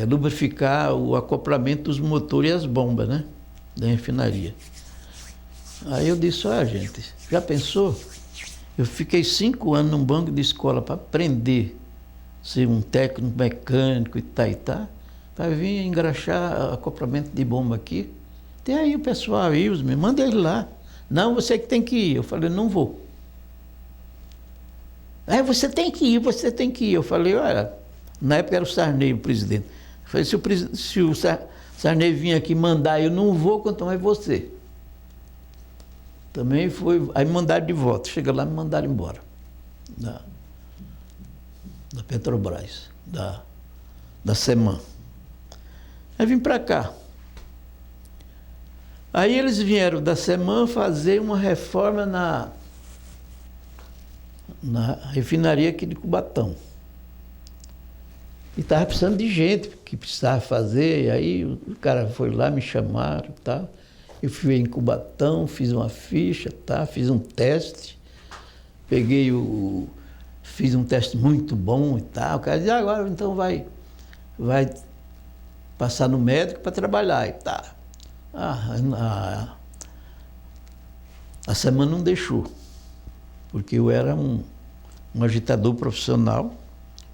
lubrificar o acoplamento dos motores e as bombas, né? da refinaria. Aí eu disse, olha gente, já pensou? Eu fiquei 5 anos num banco de escola para aprender a ser um técnico mecânico e tá, para vir engraxar acoplamento de bomba aqui. Tem aí o pessoal aí, me manda ele lá. Não, você que tem que ir. Eu falei, não vou. Você tem que ir, você tem que ir. Eu falei, olha, na época era o Sarney o presidente. Eu falei, se o Sarney vir aqui mandar, eu não vou, quanto mais você. Também foi, aí me mandaram de volta. Chega lá, me mandaram embora. Da Petrobras, da Seman. Aí vim para cá. Aí eles vieram da Seman fazer uma reforma na refinaria aqui de Cubatão. E estava precisando de gente que precisava fazer, e aí o cara foi lá, me chamaram e tal. Eu fui em Cubatão, fiz uma ficha, tá? Fiz um teste, fiz um teste muito bom e tal. O cara disse, agora então vai passar no médico para trabalhar e tal. A semana não deixou, porque eu era um agitador profissional,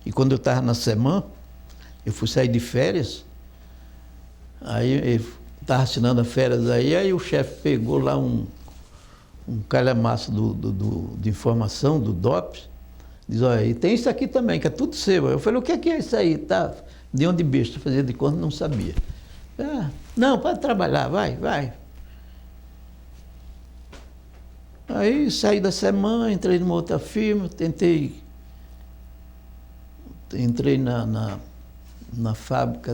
e quando eu estava na semana, eu fui sair de férias, aí eu estava assinando as férias aí o chefe pegou lá um calhamaço de informação, do DOPS, diz, olha, e tem isso aqui também, que é tudo seu. Eu falei, o que é isso aí? Tá, de onde besta, fazia de conta, não sabia. Não, pode trabalhar, vai. Aí saí da semana, entrei numa outra firma, entrei na fábrica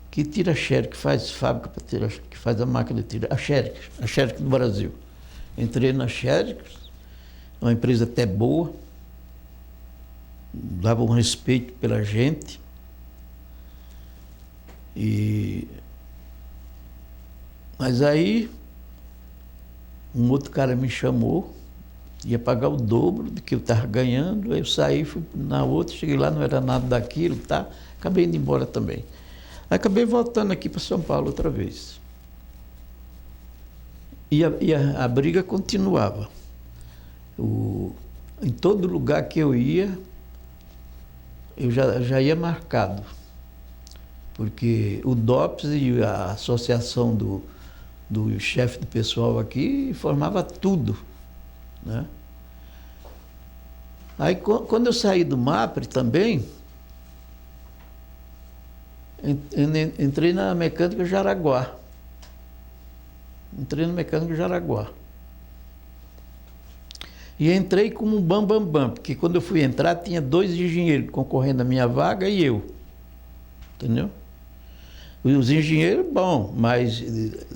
que tira xerox, que faz fábrica para tirar, que faz a máquina de tirar, a xerox do Brasil. Entrei na xerox, uma empresa até boa, dava um respeito pela gente, mas aí um outro cara me chamou, ia pagar o dobro do que eu estava ganhando, aí eu saí, fui na outra, cheguei lá, não era nada daquilo, tá? Acabei indo embora também. Acabei voltando aqui para São Paulo outra vez. E a briga continuava. Em todo lugar que eu ia, eu já ia marcado. Porque o DOPS e a associação do chefe de pessoal aqui formava tudo, né? Aí quando eu saí do MAPRE também, entrei na mecânica Jaraguá. E entrei como um bam, porque quando eu fui entrar tinha 2 engenheiros concorrendo à minha vaga e eu. Entendeu? Os engenheiros, bom, mas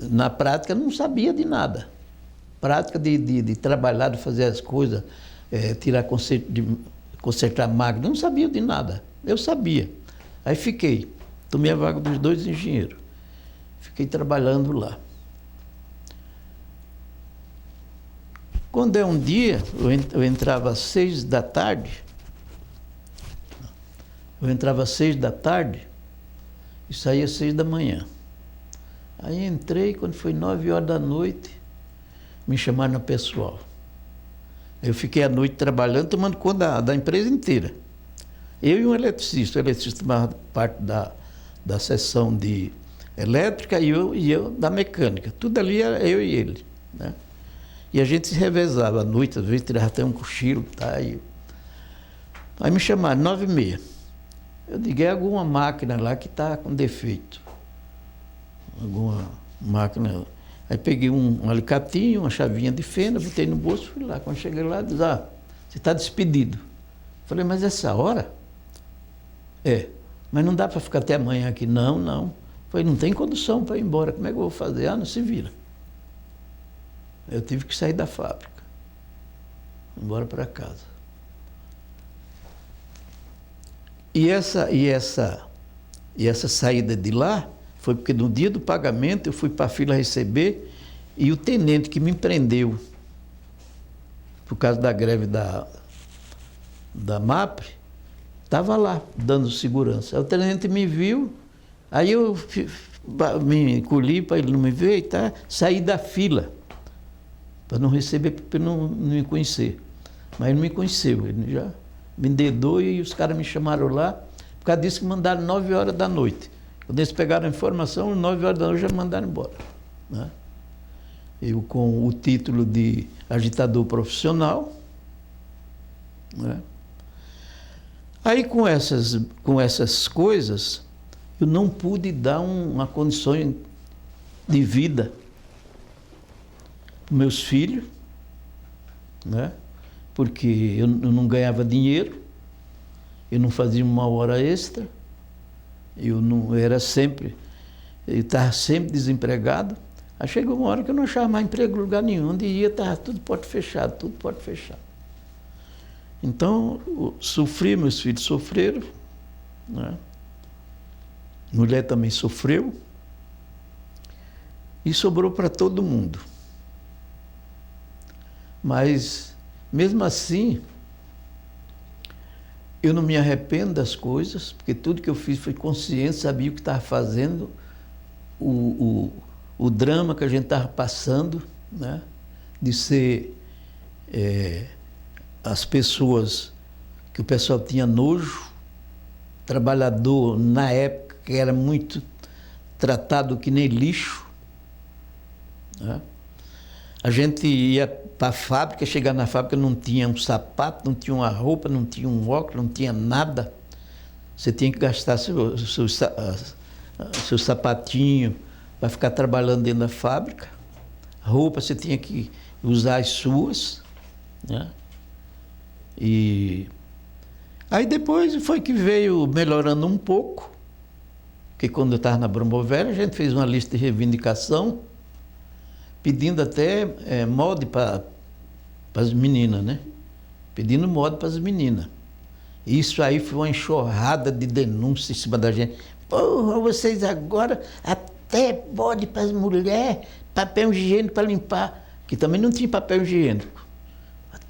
na prática não sabia de nada. Prática de trabalhar, de fazer as coisas, consertar máquina, não sabia de nada. Eu sabia. Aí tomei a vaga dos 2 engenheiros. Fiquei trabalhando lá. Quando é um dia, eu entrava às 6 da tarde, e saía às 6 da manhã. Aí entrei, quando foi 9 horas da noite, me chamaram no pessoal. Eu fiquei a noite trabalhando, tomando conta da empresa inteira. Eu e um eletricista. O eletricista tomava parte da seção de elétrica e eu da mecânica. Tudo ali era eu e ele, né? E a gente se revezava à noite, às vezes tirava até um cochilo, tá? Aí me chamaram, 9h30. Eu digo, é alguma máquina lá que está com defeito. Alguma máquina. Aí peguei um alicatinho, uma chavinha de fenda, botei no bolso, fui lá. Quando cheguei lá, disse, você está despedido. Falei, mas essa hora? Mas não dá para ficar até amanhã aqui. Não. Falei, não tem condução para ir embora, como é que eu vou fazer? Não se vira. Eu tive que sair da fábrica, embora para casa. E essa saída de lá foi porque no dia do pagamento eu fui para a fila receber e o tenente que me prendeu por causa da greve da MAPRE estava lá, dando segurança. Aí o tenente me viu, aí eu me encolhi para ele não me ver e tá, saí da fila, para não receber, para não me conhecer. Mas ele não me conheceu, ele já me dedou e os caras me chamaram lá, por causa disso que mandaram 9 horas da noite. Quando eles pegaram a informação, 9 horas da noite já mandaram embora. Né? Eu com o título de agitador profissional. Né? Aí com essas coisas, eu não pude dar uma condição de vida para meus filhos, né? Porque eu não ganhava dinheiro, eu não fazia uma hora extra, eu estava sempre desempregado. Aí chegou uma hora que eu não achava mais emprego em lugar nenhum, onde ia estava tudo porta fechada, tudo porta fechada. Então, sofri, meus filhos sofreram, né? Mulher também sofreu, e sobrou para todo mundo. Mas, mesmo assim, eu não me arrependo das coisas, porque tudo que eu fiz foi consciente, sabia o que estava fazendo, o drama que a gente estava passando, né? De ser as pessoas que o pessoal tinha nojo, trabalhador na época que era muito tratado que nem lixo, né? A gente ia para a fábrica, chegar na fábrica não tinha um sapato, não tinha uma roupa, não tinha um óculos, não tinha nada. Você tinha que gastar seu sapatinho para ficar trabalhando dentro da fábrica. A roupa você tinha que usar as suas, né? E aí depois foi que veio melhorando um pouco, porque quando eu estava na Brombovelha, a gente fez uma lista de reivindicação, pedindo até molde para as meninas, né? Pedindo molde para as meninas. Isso aí foi uma enxurrada de denúncia em cima da gente. Porra, vocês agora até molde para as mulheres, papel higiênico para limpar, que também não tinha papel higiênico.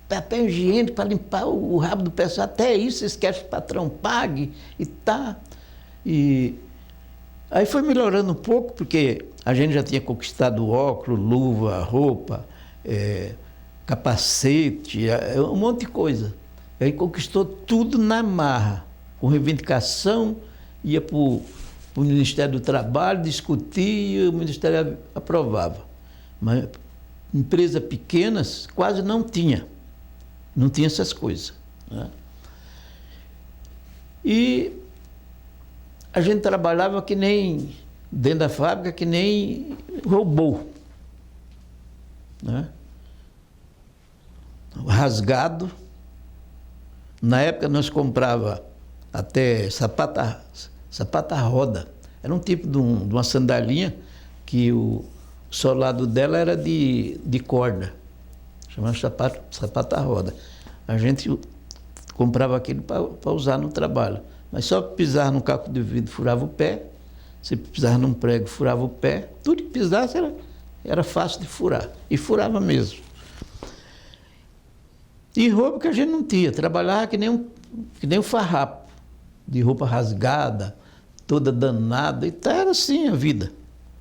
Papel higiênico para limpar o rabo do pessoal, até isso vocês querem que o patrão pague e tá. E aí foi melhorando um pouco, porque a gente já tinha conquistado óculos, luva, roupa, capacete, um monte de coisa. Aí conquistou tudo na marra, com reivindicação, ia para o Ministério do Trabalho, discutia e o Ministério aprovava. Mas empresas pequenas quase não tinha essas coisas, né? E a gente trabalhava que nem, dentro da fábrica, que nem robô, né? Rasgado. Na época nós comprava até sapata roda. Era um tipo de uma sandalinha que o solado dela era de corda. Chamava sapata roda. A gente comprava aquilo para usar no trabalho. Mas só pisar num caco de vidro furava o pé, se pisar num prego furava o pé, tudo que pisasse era fácil de furar. E furava mesmo. E roupa que a gente não tinha, trabalhava que nem um farrapo, de roupa rasgada, toda danada, e tá, era assim a vida,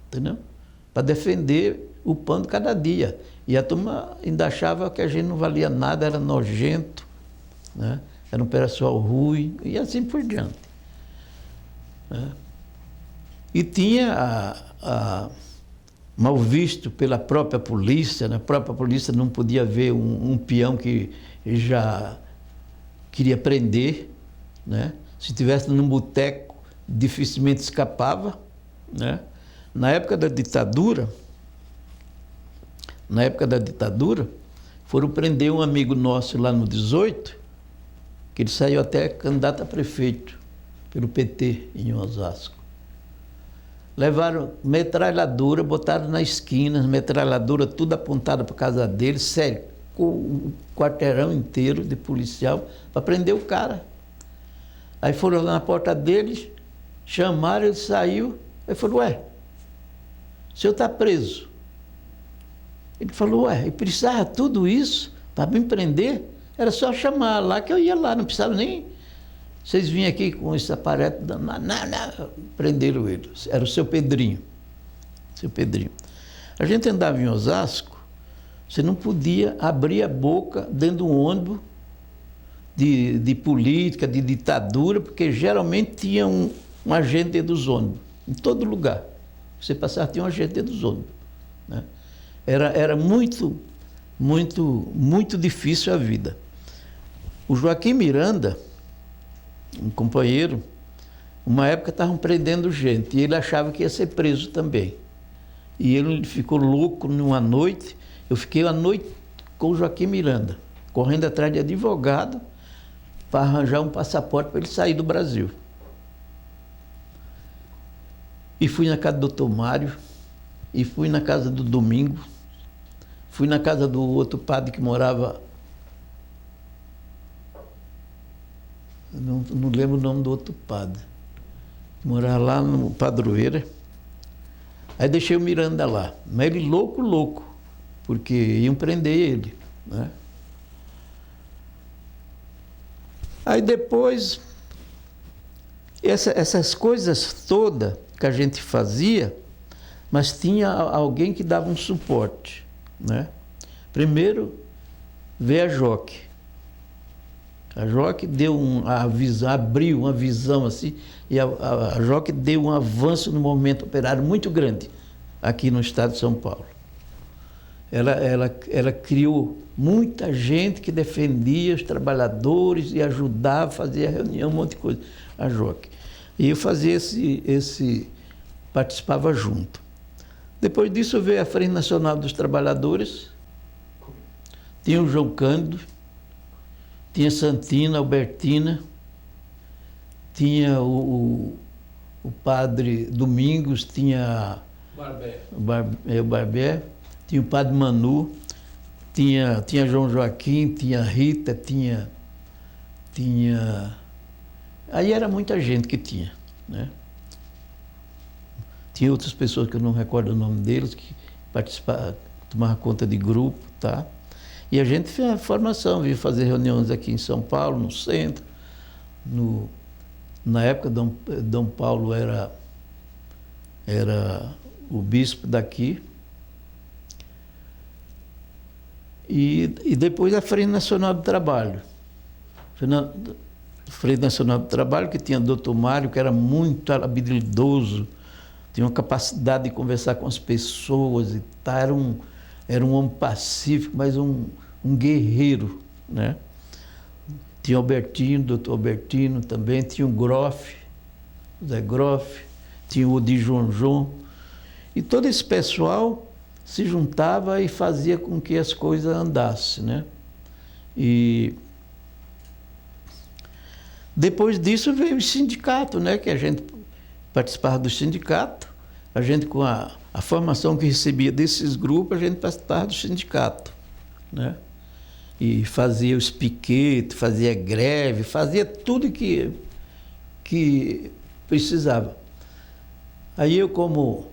entendeu? Para defender o pão de cada dia. E a turma ainda achava que a gente não valia nada, era nojento, né? Era um pessoal ruim, e assim por diante, né? E tinha mal visto pela própria polícia, né? A própria polícia não podia ver um peão que já queria prender, né? Se estivesse num boteco, dificilmente escapava, né? Na época da ditadura, foram prender um amigo nosso lá no 18, que ele saiu até candidato a prefeito pelo PT em Osasco. Levaram metralhadora, botaram na esquina, metralhadora tudo apontada para a casa dele, cercou o quarteirão inteiro de policial para prender o cara. Aí foram lá na porta dele, chamaram, ele saiu, aí falou, ué, o senhor está preso. Ele falou, ué, e precisava tudo isso para me prender? Era só chamar lá que eu ia lá, não precisava nem vocês vinham aqui com esse aparelho, não, prenderam ele. Era o seu Pedrinho. Seu Pedrinho. A gente andava em Osasco, você não podia abrir a boca dentro de um ônibus de política, de ditadura, porque geralmente tinha um agente dentro dos ônibus, em todo lugar. Você passava, tinha um agente dentro dos ônibus, né? Era muito difícil a vida. O Joaquim Miranda, um companheiro, uma época estavam prendendo gente, e ele achava que ia ser preso também. E ele ficou louco numa noite, eu fiquei a noite com o Joaquim Miranda, correndo atrás de advogado, para arranjar um passaporte para ele sair do Brasil. E fui na casa do Dr. Mário, e fui na casa do Domingo, fui na casa do outro padre que morava, não lembro o nome do outro padre, que morava lá no Padroeira. Aí deixei o Miranda lá, mas ele louco, porque iam prender ele, né? Aí depois, essas coisas todas que a gente fazia, mas tinha alguém que dava um suporte, né? Primeiro veio a Joque. A Joque deu abriu uma visão assim, e a Joque deu um avanço no movimento operário muito grande aqui no estado de São Paulo. Ela criou muita gente que defendia os trabalhadores e ajudava, fazia reunião, um monte de coisa, a Joque. E eu fazia participava junto. Depois disso veio a Frente Nacional dos Trabalhadores, tinha o João Cândido, tinha Santina, Albertina, tinha o padre Domingos, tinha o Barbé, tinha o padre Manu, tinha João Joaquim, tinha Rita, tinha... Aí era muita gente que tinha, né? Tinha outras pessoas que eu não recordo o nome deles, que participavam, tomavam conta de grupo, tá? E a gente fez a formação, veio fazer reuniões aqui em São Paulo, no centro. Na época, Dom Paulo era o bispo daqui. E depois a Frente Nacional do Trabalho. Frente Nacional do Trabalho, que tinha Dr. Mário, que era muito habilidoso, tinha uma capacidade de conversar com as pessoas e tal, era um homem pacífico, mas um guerreiro, né? Tinha Albertino, doutor Albertino também, tinha o Groff, Zé Groff, tinha o Odi João, e todo esse pessoal se juntava e fazia com que as coisas andassem, né? E depois disso veio o sindicato, né? Que a gente participava do sindicato, a gente com a formação que recebia desses grupos, a gente participava do sindicato, né? E fazia os piquetes, fazia greve, fazia tudo que precisava. Aí eu, como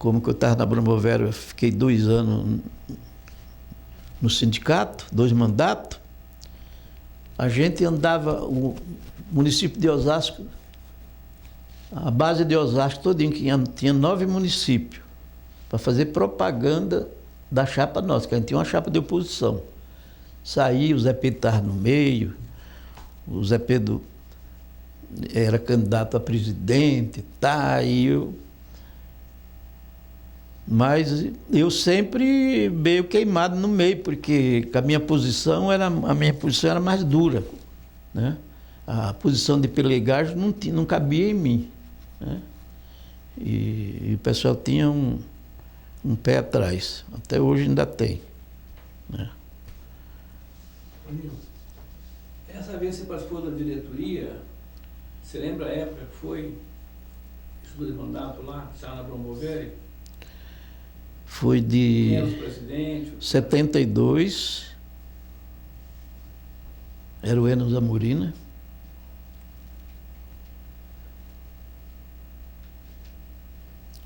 que eu estava na Brambovera, eu fiquei 2 anos no sindicato, 2 mandatos, a gente andava, o município de Osasco, a base de Osasco todinho, que tinha 9 municípios, para fazer propaganda da chapa nossa, que a gente tinha uma chapa de oposição. Saía, o Zé Pedro estava no meio, o Zé Pedro era candidato a presidente, tá, e eu... Mas eu sempre meio queimado no meio, porque a minha posição era mais dura, né? A posição de pelegagem não cabia em mim, né? E o pessoal tinha um pé atrás, até hoje ainda tem, né? Essa vez você participou da diretoria, você lembra a época que foi estudo de mandato lá, estava na Brambovera? Foi de 72, era o Enos Amorina.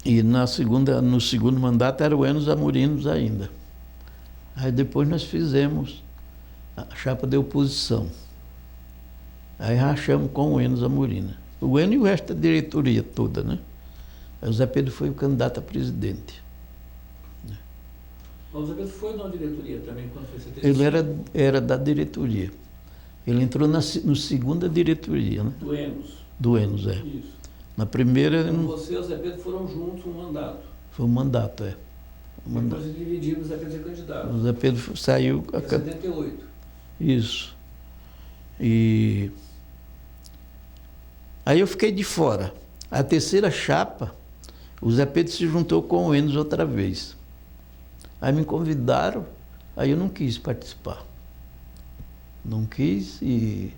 E no segundo mandato era o Enos Amorinos ainda. Aí depois nós fizemos a chapa de oposição. Aí rachamos com o Enos Amorim. O Enos e o resto da diretoria toda, né? Aí o Zé Pedro foi o candidato a presidente. O Zé Pedro foi na diretoria também, quando foi 75? Ele era da diretoria. Ele entrou na segunda diretoria, né? Do Enos. Do Enos, é. Isso. Na primeira... Então você e o Zé Pedro foram juntos um mandato. Foi um mandato, é. Depois se dividiram, o Zé Pedro ser candidato. O Zé Pedro saiu... Em 78. Isso. E... Aí eu fiquei de fora. A terceira chapa, o Zé Pedro se juntou com o Enos outra vez. Aí me convidaram, aí eu não quis participar. Não quis e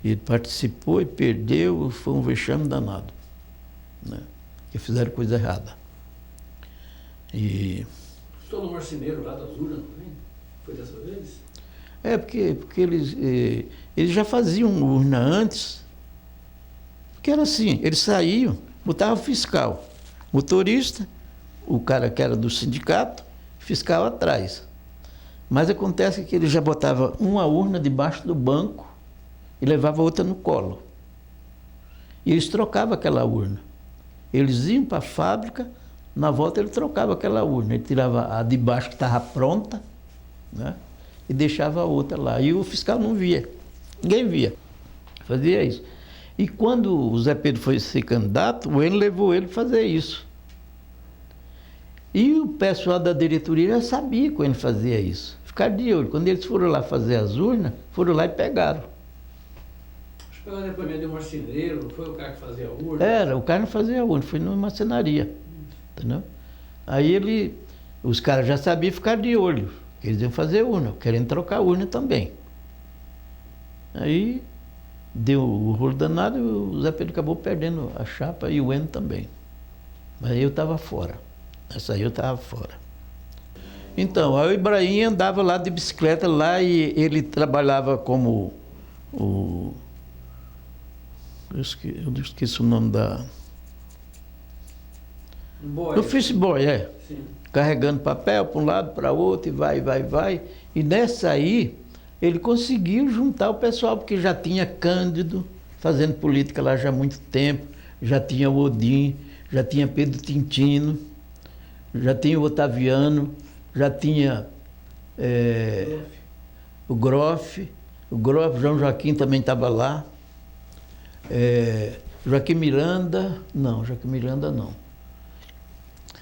ele participou e perdeu, foi um vexame danado, né? Que fizeram coisa errada. E... Você estou no marceneiro lá das urnas também? Foi dessa vez? É, porque eles já faziam urna antes, porque era assim, eles saíam, botavam fiscal, motorista, o cara que era do sindicato, fiscal atrás. Mas acontece que ele já botava uma urna debaixo do banco e levava outra no colo. E eles trocavam aquela urna. Eles iam para a fábrica, na volta ele trocava aquela urna. Ele tirava a de baixo que estava pronta, né, e deixava a outra lá. E o fiscal não via. Ninguém via. Fazia isso. E quando o Zé Pedro foi ser candidato, o Enos levou ele para fazer isso. E o pessoal da diretoria já sabia que ele fazia isso. Ficar de olho. Quando eles foram lá fazer as urnas, foram lá e pegaram. Acho que pegaram depoimento de um marceneiro, não foi o cara que fazia a urna? Era, o cara não fazia a urna, foi numa marcenaria. Entendeu? Aí os caras já sabiam ficar de olho. Eles iam fazer urna, querendo trocar a urna também. Aí deu o rolo danado e o Zé Pedro acabou perdendo a chapa e o Enos também. Mas eu estava fora. Essa aí eu estava fora. Então, aí o Ibrahim andava lá de bicicleta lá e ele trabalhava como eu esqueci o nome da... Boy. Office boy, é. Sim. Carregando papel para um lado, para outro, e vai. E nessa aí, ele conseguiu juntar o pessoal, porque já tinha Cândido fazendo política lá já há muito tempo, já tinha o Odin, já tinha Pedro Tintino, já tinha o Otaviano, já tinha o Groff, João Joaquim também estava lá, Joaquim Miranda não.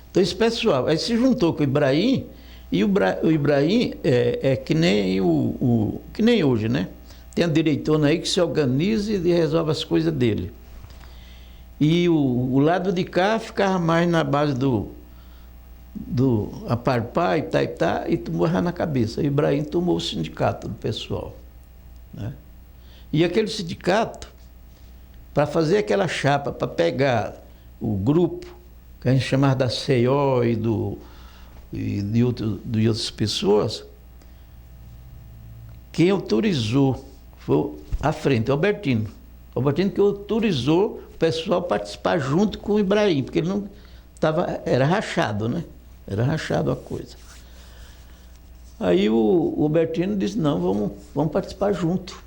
Então esse pessoal, aí se juntou com o Ibrahim, e o Ibrahim é que nem que nem hoje, né? Tem a direitona aí que se organiza e resolve as coisas dele. E o lado de cá ficava mais na base do aparpá e e tomou na cabeça. O Ibrahim tomou o sindicato do pessoal, né? E aquele sindicato, para fazer aquela chapa, para pegar o grupo, que a gente chamava da CEO e de outras pessoas, quem autorizou foi à frente, o Albertino. O Albertino que autorizou o pessoal a participar junto com o Ibrahim, porque ele não estava, era rachado, né? Era rachado a coisa. Aí o Albertino disse, não, vamos participar junto.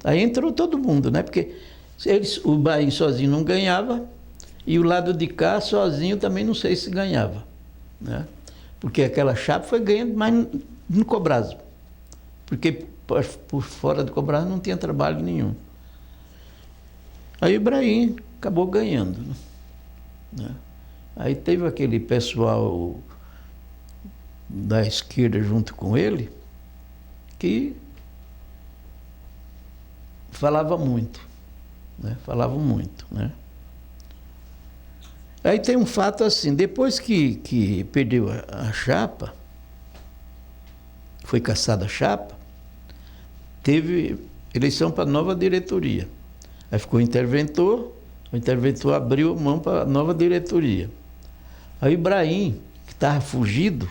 Aí entrou todo mundo, né? Porque o Ibrahim sozinho não ganhava, e o lado de cá sozinho também não sei se ganhava, né? Porque aquela chapa foi ganhando, mas no Cobrazzo. Porque por fora do Cobrazzo não tinha trabalho nenhum. Aí o Ibrahim acabou ganhando, né? Aí teve aquele pessoal da esquerda junto com ele que falava muito, né? Né? Aí tem um fato assim, depois que perdeu a chapa, foi cassada a chapa, teve eleição para a nova diretoria. Aí ficou o interventor abriu mão para a nova diretoria. Aí o Ibrahim, que estava fugido,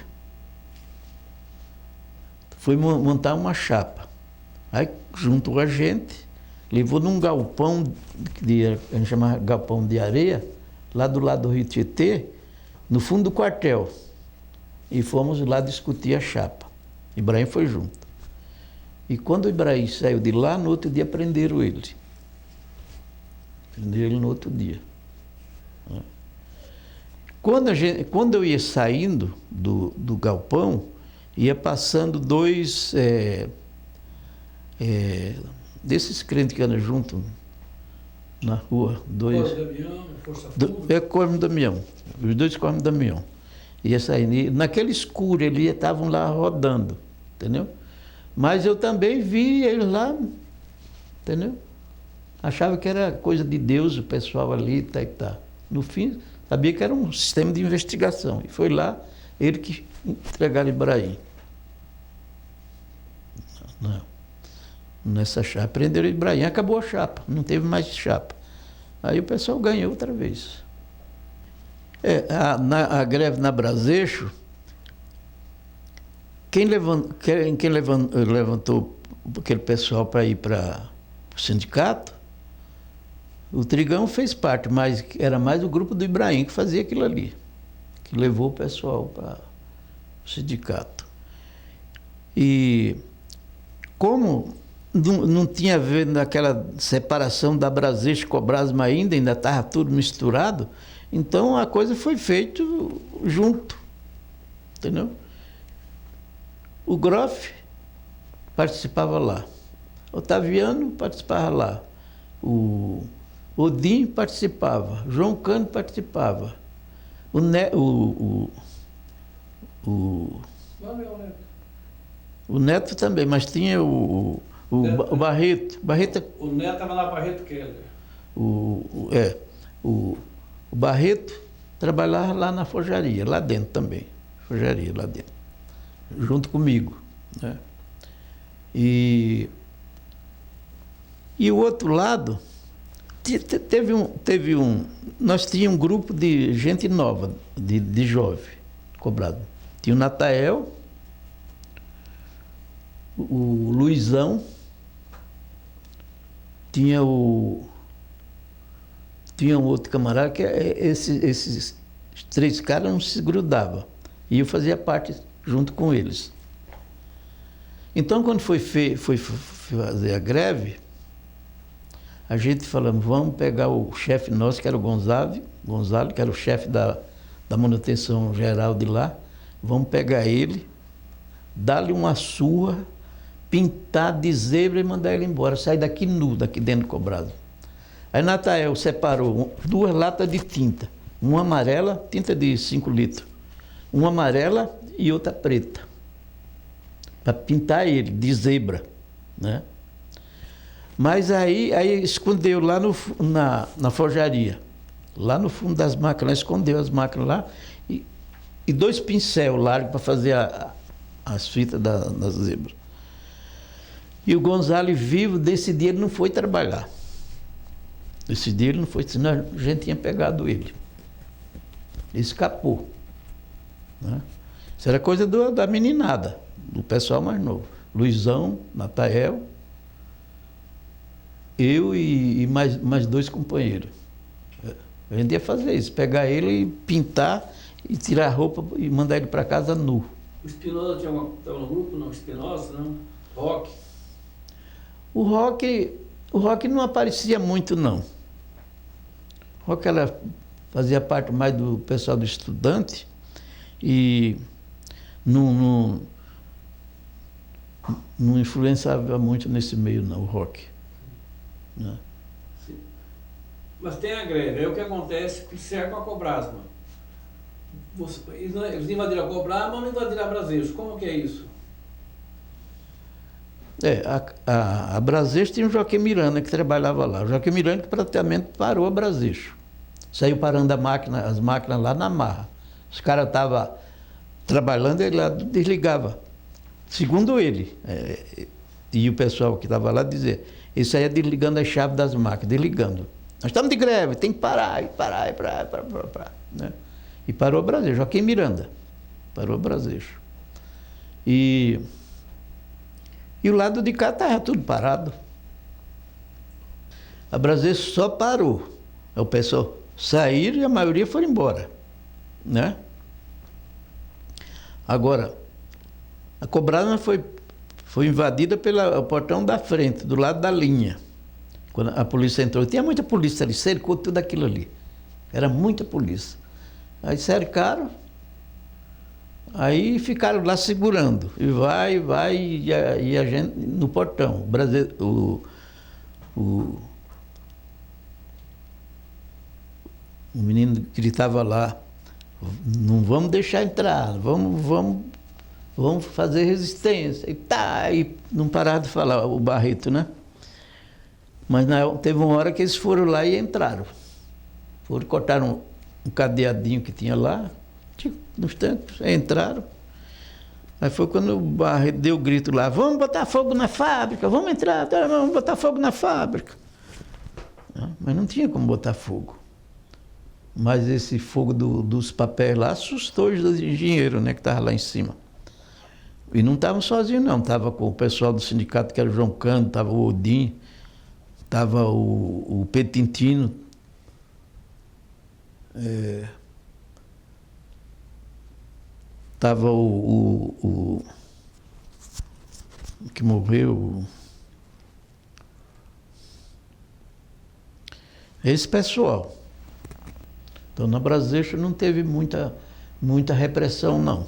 foi montar uma chapa. Aí juntou a gente, levou num galpão, a gente chamava galpão de areia, lá do lado do Rio Tietê, no fundo do quartel. E fomos lá discutir a chapa. Ibrahim foi junto. E quando o Ibrahim saiu de lá, no outro dia prenderam ele. Prenderam ele no outro dia. Quando eu ia saindo do galpão, ia passando dois desses crentes que andam junto na rua. Dois. Corpo Damião, Força Pública. Corpo Damião. Os dois Corpo Damião. Ia saindo. E naquele escuro, eles estavam lá rodando. Entendeu? Mas eu também vi eles lá. Entendeu? Achava que era coisa de Deus, o pessoal ali, tá e tá. No fim, sabia que era um sistema de investigação. E foi lá, ele que entregaram Ibrahim. Não. Nessa chapa. Prenderam Ibrahim, acabou a chapa, não teve mais chapa. Aí o pessoal ganhou outra vez. A greve na Braseixo, quem levantou aquele pessoal para ir para o sindicato, o Trigão fez parte, mas era mais o grupo do Ibrahim que fazia aquilo ali, que levou o pessoal para o sindicato. E como não tinha a ver naquela separação da Braseixo com a Brasma ainda estava tudo misturado, então a coisa foi feita junto, entendeu? O Groff participava lá, Otaviano participava lá, o Odin participava, João Cândido participava, o Neto também, mas tinha o Barreto. O Neto estava na Barreto Keller. O Barreto trabalhava lá na forjaria, lá dentro também. Forjaria lá dentro. Junto comigo. Né? E o outro lado, nós tínhamos um grupo de gente nova, de jovem, cobrado. Tinha o Natael, o Luizão, tinha um outro camarada que esses três caras não se grudavam. E eu fazia parte junto com eles. Então, quando foi fazer a greve, a gente falamos, vamos pegar o chefe nosso, que era o Gonzalo, que era o chefe da manutenção geral de lá, vamos pegar ele, dar-lhe uma surra, pintar de zebra e mandar ele embora, sair daqui nu, daqui dentro do cobrado. Aí Natael separou 2 latas de tinta, uma amarela, tinta de 5 litros, uma amarela e outra preta, para pintar ele de zebra, né? Mas aí escondeu lá na forjaria, lá no fundo das máquinas, escondeu as máquinas lá e 2 pincéis largos para fazer as fitas das zebras. E o Gonzalo vivo, desse dia ele não foi trabalhar. Esse dia ele não foi, senão a gente tinha pegado ele. Ele escapou. Né? Isso era coisa da meninada, do pessoal mais novo. Luizão, Natael, eu e mais 2 companheiros. A gente ia fazer isso, pegar ele e pintar e tirar a roupa e mandar ele para casa nu. O Espinosa estava no grupo, não? Espinosa, não? Rock? O Rock não aparecia muito, não. O Rock fazia parte mais do pessoal do estudante e não influenciava muito nesse meio, não, o Rock. Né? Sim. Mas tem a greve, aí o que acontece que cerca a Cobrasma. Eles invadiram a Cobrasma ou não invadiram a Braseixo? Como que é isso? A Braseixo tinha o Joaquim Miranda que trabalhava lá. O Joaquim Miranda que praticamente parou a Braseixo. Saiu parando as máquinas lá na marra. Os caras estavam trabalhando, ele lá desligava. Segundo ele, e o pessoal que estava lá dizia, ele saía desligando as chaves das máquinas, desligando. Nós estamos de greve, tem que parar, parar. Né? E parou a Braseixo, Joaquim Miranda. Parou a Braseixo. E o lado de cá estava tudo parado. A Braseixo só parou. O pessoal saíram e a maioria foi embora. Né? Agora, a Cobrasma foi invadida pelo portão da frente, do lado da linha. Quando a polícia entrou, tinha muita polícia ali, cercou tudo aquilo ali. Era muita polícia. Aí cercaram, aí ficaram lá segurando. E vai, e a gente no portão. O menino gritava lá, não vamos deixar entrar, vamos fazer resistência. E não parava de falar, o Barreto, né? Mas teve uma hora que eles foram lá e entraram. Cortaram um cadeadinho que tinha lá, nos tempos, entraram. Aí foi quando o Barreto deu o grito lá, vamos botar fogo na fábrica, vamos entrar, vamos botar fogo na fábrica. Mas não tinha como botar fogo. Mas esse fogo dos papéis lá assustou os engenheiros, né, que estavam lá em cima. E não estavam sozinhos, não. Estava com o pessoal do sindicato, que era o João Cândido, estava o Odin, estava o Petintino, estava o que morreu, esse pessoal. Então, na Braseixo não teve muita repressão, não.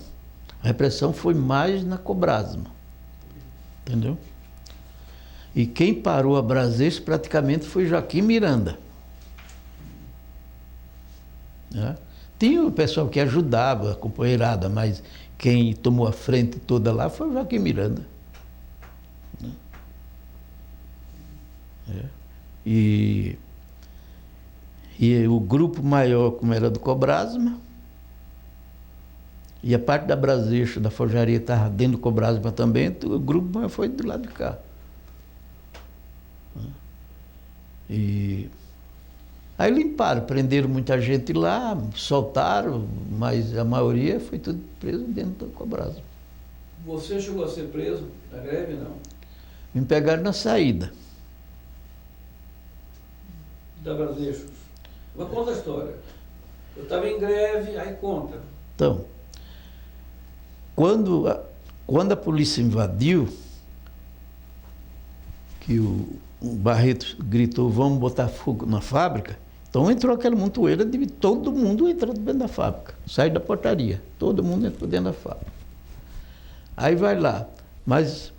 A repressão foi mais na Cobrasma, entendeu? E quem parou a Braseixo praticamente foi Joaquim Miranda. Né? Tinha o pessoal que ajudava, a companheirada, mas quem tomou a frente toda lá foi o Joaquim Miranda. Né? E o grupo maior, como era do Cobrasma, e a parte da Braseixo, da forjaria, estava dentro do Cobrasma também, o grupo maior foi do lado de cá. E aí limparam, prenderam muita gente lá, soltaram, mas a maioria foi tudo preso dentro do Cobrasma. Você chegou a ser preso na greve, não? Me pegaram na saída. Da Braseixo. Mas conta a história. Eu estava em greve, aí conta. Então, quando a polícia invadiu, que o Barreto gritou, vamos botar fogo na fábrica, então entrou aquela montoeira de todo mundo entrou dentro da fábrica, saiu da portaria, todo mundo entrou dentro da fábrica. Aí vai lá, mas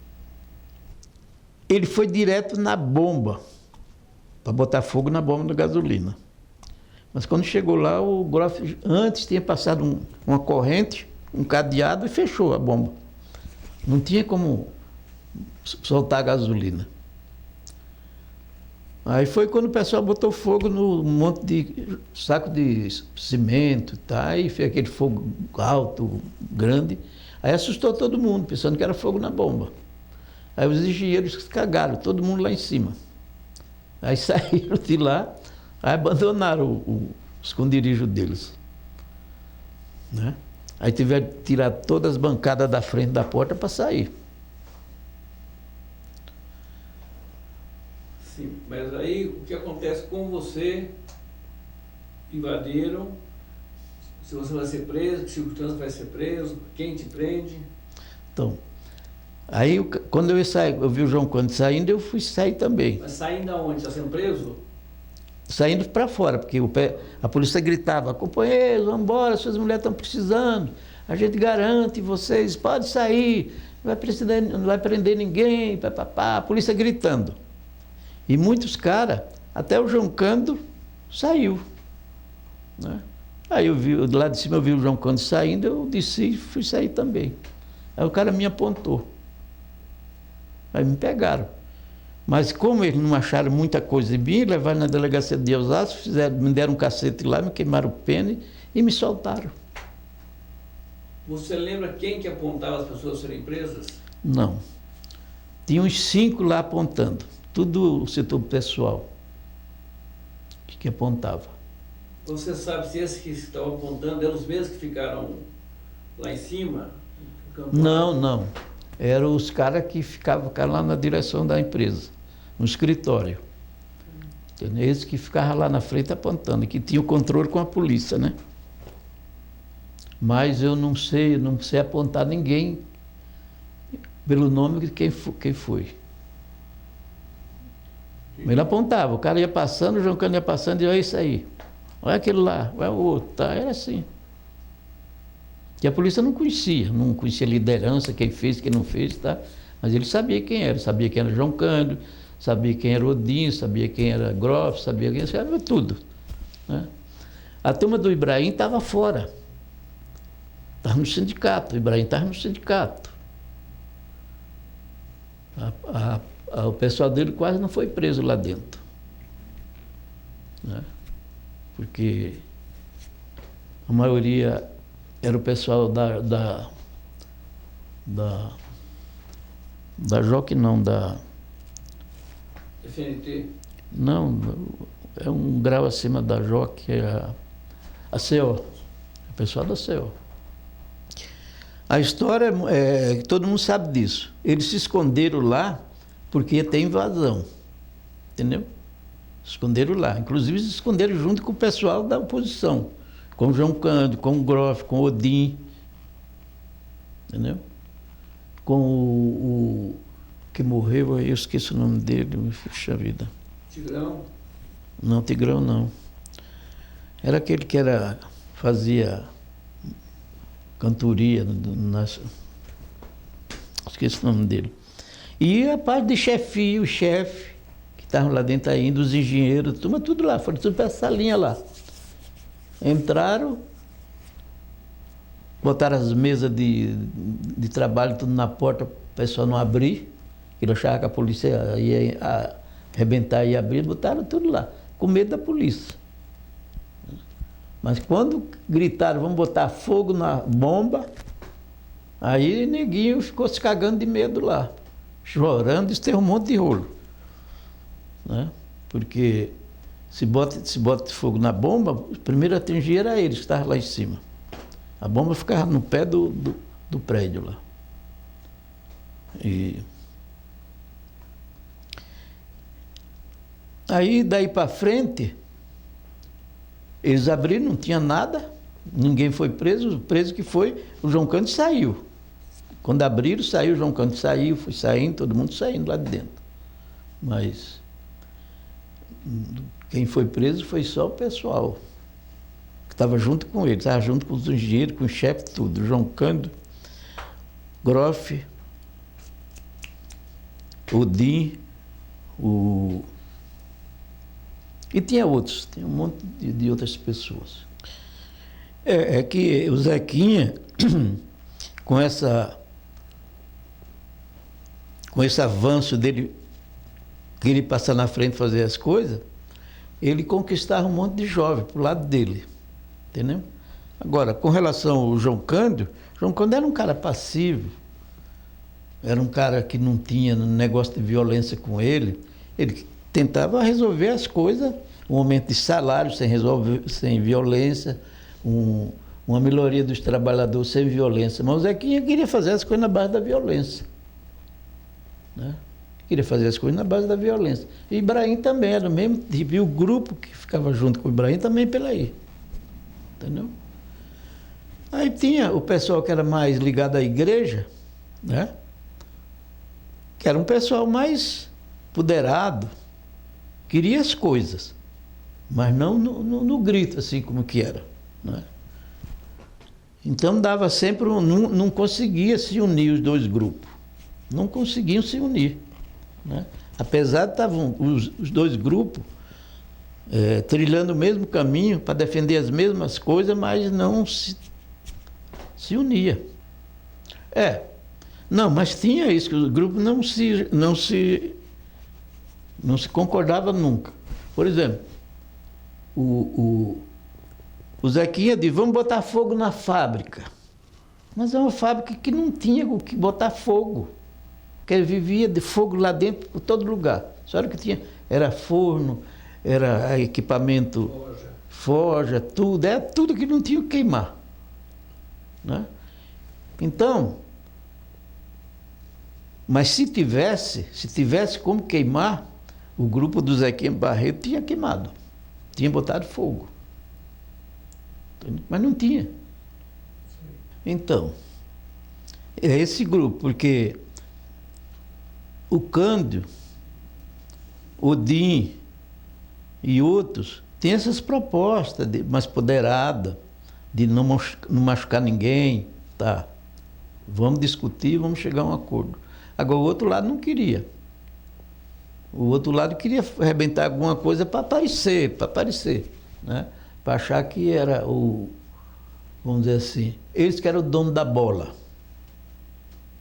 ele foi direto na bomba, para botar fogo na bomba da gasolina. Mas quando chegou lá, o Groff antes tinha passado uma corrente, um cadeado e fechou a bomba. Não tinha como soltar a gasolina. Aí foi quando o pessoal botou fogo no monte de saco de cimento, tá? E fez aquele fogo alto, grande. Aí assustou todo mundo, pensando que era fogo na bomba. Aí os engenheiros cagaram, todo mundo lá em cima. Aí saíram de lá, aí abandonaram o esconderijo deles. Né? Aí tiveram que tirar todas as bancadas da frente da porta para sair. Sim, mas aí o que acontece com você? Invadiram, se você vai ser preso, que circunstância vai ser preso, quem te prende? Então, aí quando eu saí, eu vi o João Cândido saindo, eu fui sair também. Mas saindo aonde? Está sendo preso? Saindo para fora, porque a polícia gritava, companheiros, vamos embora, suas mulheres estão precisando, a gente garante, vocês podem sair, não vai prender ninguém, papapá, a polícia gritando. E muitos caras, até o João Cândido saiu. Né? Aí eu vi, do lado de cima eu vi o João Cândido saindo, eu desci e fui sair também. Aí o cara me apontou. Aí me pegaram. Mas como eles não acharam muita coisa em mim, levaram na delegacia de Osasco, me deram um cacete lá, me queimaram o pênis e me soltaram. Você lembra quem que apontava as pessoas a serem presas? Não. Tinha uns 5 lá apontando. Tudo o setor pessoal que apontava. Você sabe se esses que estavam apontando eram os mesmos que ficaram lá em cima? Não. Eram os caras que ficavam lá na direção da empresa, no escritório. Entendeu? Eles que ficavam lá na frente apontando, que tinham controle com a polícia, né? Mas eu não sei apontar ninguém pelo nome de quem foi. Ele apontava, o cara ia passando, o João Cândido ia passando, e olha isso aí. Olha aquele lá, olha o outro, tá? Era assim. E a polícia não conhecia a liderança, quem fez, quem não fez, tá? Mas ele sabia quem era João Cândido, sabia quem era Odin, sabia quem era Groff, sabia tudo. Né? A turma do Ibrahim estava fora. Estava no sindicato, o Ibrahim estava no sindicato. O pessoal dele quase não foi preso lá dentro. Né? Porque a maioria era o pessoal da JOC, não, da... FNT? Não, é um grau acima da JOC, é a CO, o pessoal da CO. A história é todo mundo sabe disso. Eles se esconderam lá porque ia ter invasão, entendeu? Se esconderam lá. Inclusive se esconderam junto com o pessoal da oposição, com o João Cândido, com o Groff, com o Odin, entendeu? Com o que morreu, eu esqueço o nome dele, puxa vida. Tigrão? Não, Tigrão não. Era aquele que fazia cantoria, esqueço o nome dele. E a parte de chefia, o chefe, que estavam lá dentro ainda, os engenheiros, tudo lá, foram tudo para essa linha lá. Entraram, botaram as mesas de trabalho tudo na porta, para o pessoal não abrir, que ele achava que a polícia ia arrebentar e abrir, botaram tudo lá, com medo da polícia. Mas quando gritaram, vamos botar fogo na bomba, aí neguinho ficou se cagando de medo lá, chorando, isso tem um monte de rolo. Né? Porque se bota fogo na bomba, o primeiro a atingir era eles que estavam lá em cima. A bomba ficava no pé do prédio lá. E aí, daí para frente, eles abriram, não tinha nada, ninguém foi preso, o preso que foi, o João Cândido saiu. Quando abriram, saiu, o João Cândido saiu, foi saindo, todo mundo saindo lá de dentro. Mas quem foi preso foi só o pessoal que estava junto com ele, estava junto com os engenheiros, com o chefe, tudo. O João Cândido, Groff, Odin, e tinha outros, tem um monte de outras pessoas. É que o Zequinha, com esse avanço dele, que ele passar na frente e fazer as coisas, ele conquistava um monte de jovem pro lado dele, entendeu? Agora, com relação ao João Cândido era um cara passivo, era um cara que não tinha negócio de violência com ele tentava resolver as coisas, um aumento de salário sem violência, uma melhoria dos trabalhadores sem violência. Mas o Zequinha queria fazer as coisas na base da violência. Né? Queria fazer as coisas na base da violência. E Ibrahim também era o mesmo tipo, e o grupo que ficava junto com o Ibrahim também pela aí. Entendeu? Aí tinha o pessoal que era mais ligado à igreja, né? Que era um pessoal mais poderado, queria as coisas, mas não no grito, assim como que era. Né? Então dava sempre, não conseguia se unir os dois grupos. Não conseguiam se unir. Né? Apesar de estavam os dois grupos trilhando o mesmo caminho para defender as mesmas coisas, mas não se unia. Não, mas tinha isso, que o grupo não se concordava nunca. Por exemplo, o Zequinha disse, vamos botar fogo na fábrica. Mas é uma fábrica que não tinha o que botar fogo. Porque ele vivia de fogo lá dentro, por todo lugar. Só era o que tinha, era forno, era equipamento, forja, tudo. Era tudo que não tinha o que queimar. Né? Então, mas se tivesse como queimar, o grupo do Zequinha Barreto tinha queimado, tinha botado fogo. Mas não tinha. Então, é esse grupo, porque o Cândido, Odin e outros têm essas propostas mais poderadas, de não machucar ninguém, tá? Vamos discutir, vamos chegar a um acordo. Agora o outro lado não queria. O outro lado queria arrebentar alguma coisa para aparecer, né? Para achar que era o, vamos dizer assim, eles que eram o dono da bola,